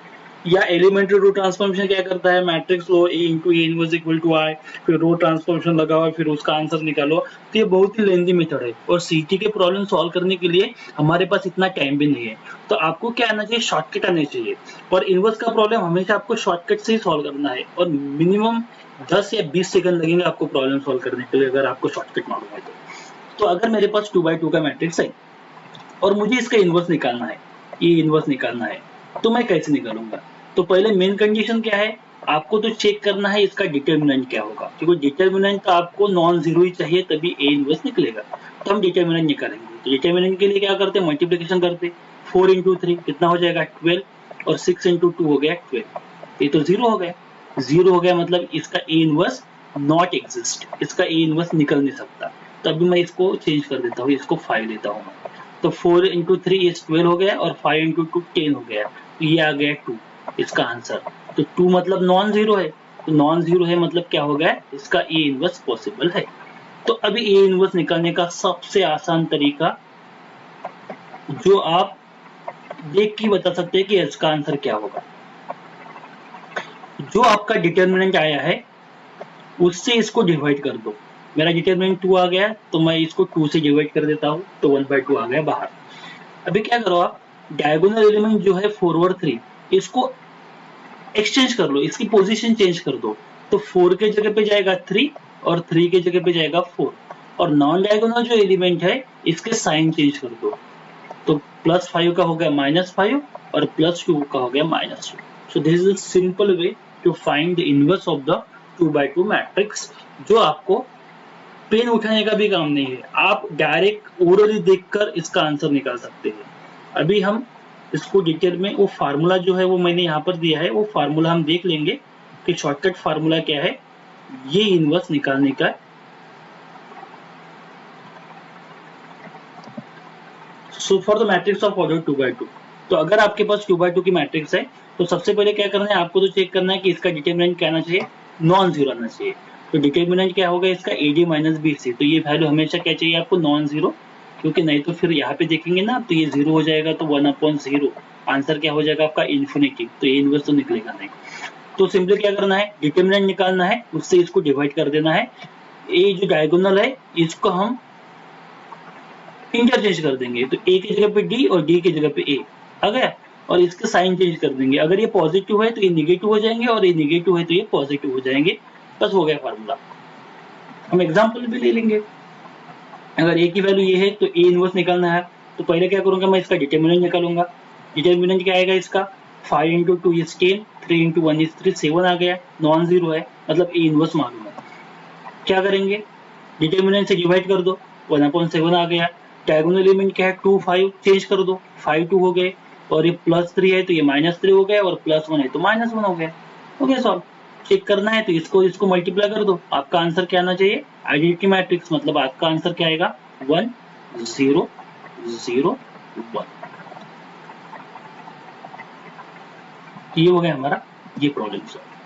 या एलिमेंट्री रो ट्रांसफॉर्मेशन क्या करता है, मैट्रिक्स लो A into A inverse equal to I, फिर रो ट्रांसफॉर्मेशन लगाओ, फिर उसका आंसर निकालो। तो ये बहुत ही लेंदी मेथड है, और सीटी के प्रॉब्लम सॉल्व करने के लिए हमारे पास इतना टाइम भी नहीं है। तो आपको क्या आना चाहिए, शॉर्टकट आना चाहिए। और इनवर्स का प्रॉब्लम हमेशा आपको शॉर्टकट से ही सॉल्व करना है, और मिनिमम 10 या 20 सेकंड लगेंगे आपको प्रॉब्लम सॉल्व करने के लिए, अगर आपको शॉर्टकट मालूम है तो अगर मेरे पास 2x2 का मैट्रिक्स है और मुझे इसका इनवर्स निकालना है, ये इनवर्स निकालना है, तो मैं कैसे निकालूंगा। तो पहले मेन कंडीशन क्या है, आपको तो चेक करना है इसका डिटर्मिनेंट क्या होगा, क्योंकि डिटर्मिनेंट तो आपको नॉन जीरो ही चाहिए, तभी ए इनवर्स निकलेगा। तो हम डिटर्मिनेंट निकालेंगे। तो डिटर्मिनेंट के लिए क्या करते हैं, मल्टीप्लिकेशन करते, 4 × 3 कितना हो जाएगा 12, और 6 × 2 हो गया 12। ये तो जीरो हो गया, जीरो हो गया मतलब इसका ए इनवर्स नॉट एग्जिस्ट, इसका ए इनवर्स निकल नहीं सकता। तो अभी मैं इसको चेंज कर देता हूँ, इसको 5 लेता हूँ मैं। तो 4 × 3 इज 12 हो गया, और 5 × 2 10 हो गया। तो ये आ गया 2 इसका आंसर। तो 2 मतलब नॉन जीरो है, तो नॉन जीरो है मतलब क्या हो गया, इसका ए इनवर्स पॉसिबल है। तो अभी ए इनवर्स निकालने का सबसे आसान तरीका, जो आप देख के बता सकते हैं कि इसका आंसर क्या होगा, जो आपका डिटर्मिनेंट आया है उससे इसको डिवाइड कर दो। मेरा डिटरमिनेंट 2 आ गया तो मैं इसको 2 से डिवाइड कर देता हूँ, तो 1/2 आ गया बाहर। अभी क्या करो आप, डायगोनल एलिमेंट जो है 4 और 3 इसको एक्सचेंज कर लो, इसकी पोजीशन चेंज कर दो। तो 4 के जगह पे जाएगा 3 और 3 के जगह पे जाएगा 4, और नॉन डायगोनल जो एलिमेंट है इसके साइन चेंज कर दो। तो +5 का हो गया -5 और +2 का हो गया -2। So this is a simple way to find the inverse of the 2/2 matrix, जो आपको पेन उठाने का भी काम नहीं है, आप डायरेक्ट ओरली देखकर इसका आंसर निकाल सकते हैं। अभी हम इसको डिटेल में वो फार्मूला जो है वो मैंने यहाँ पर दिया है, वो फार्मूला हम देख लेंगे कि शॉर्टकट फार्मूला क्या है ये इनवर्स निकालने का। So for the matrix of order 2/2, तो अगर आपके पास 2/2 की मैट्रिक्स है तो सबसे पहले क्या करना है, आपको तो चेक करना है कि इसका डिटरमिनेंट क्या आना चाहिए, नॉन जीरो आना चाहिए। तो डिटरमिनेंट क्या होगा इसका, AD माइनस BC। तो ये वैल्यू हमेशा क्या चाहिए आपको, नॉन जीरो, क्योंकि नहीं तो फिर यहाँ पे देखेंगे ना तो ये जीरो हो जाएगा, तो 1/0 आंसर क्या हो जाएगा आपका, इन्फिनिटी। तो ये इनवर्स तो निकलेगा नहीं। तो सिंपली क्या करना है, डिटरमिनेंट निकालना है, उससे इसको डिवाइड कर देना है। ये जो डायगोनल है इसको हम इंटरचेंज कर देंगे, तो A की जगह पे D और D की जगह पे A आ गया, और इसका साइन चेंज कर देंगे। अगर ये पॉजिटिव है तो ये निगेटिव हो जाएंगे, और ये निगेटिव है तो ये पॉजिटिव हो जाएंगे। बस हो गया फार्मूला। हम एग्जांपल भी ले लेंगे। अगर A की वैल्यू ये है तो A इनवर्स निकालना है, तो पहले क्या करूंगा, मैं इसका डिटरमिनेंट निकालूंगा। डिटरमिनेंट क्या आएगा इसका, 5 × 2 is 10, 3 × 1 is 3, 7 आ गया, नॉन जीरो है, मतलब A इनवर्स मालूम है। क्या करेंगे, डिटरमिनेंट से डिवाइड कर दो, 1/7 आ गया। डायगोनल एलिमेंट क्या है, 2 5 चेंज कर दो, 5 2 हो गए, और ये +3 है तो ये -3 हो गया, और +1 है तो -1 हो गया। हो गया सॉल्व। चेक करना है तो इसको मल्टीप्लाई कर दो, आपका आंसर क्या आना चाहिए, आइडेंटिटी मैट्रिक्स, मतलब आपका आंसर क्या आएगा, 1 0 0 1। ये हो गया हमारा ये प्रॉब्लम सॉल्व।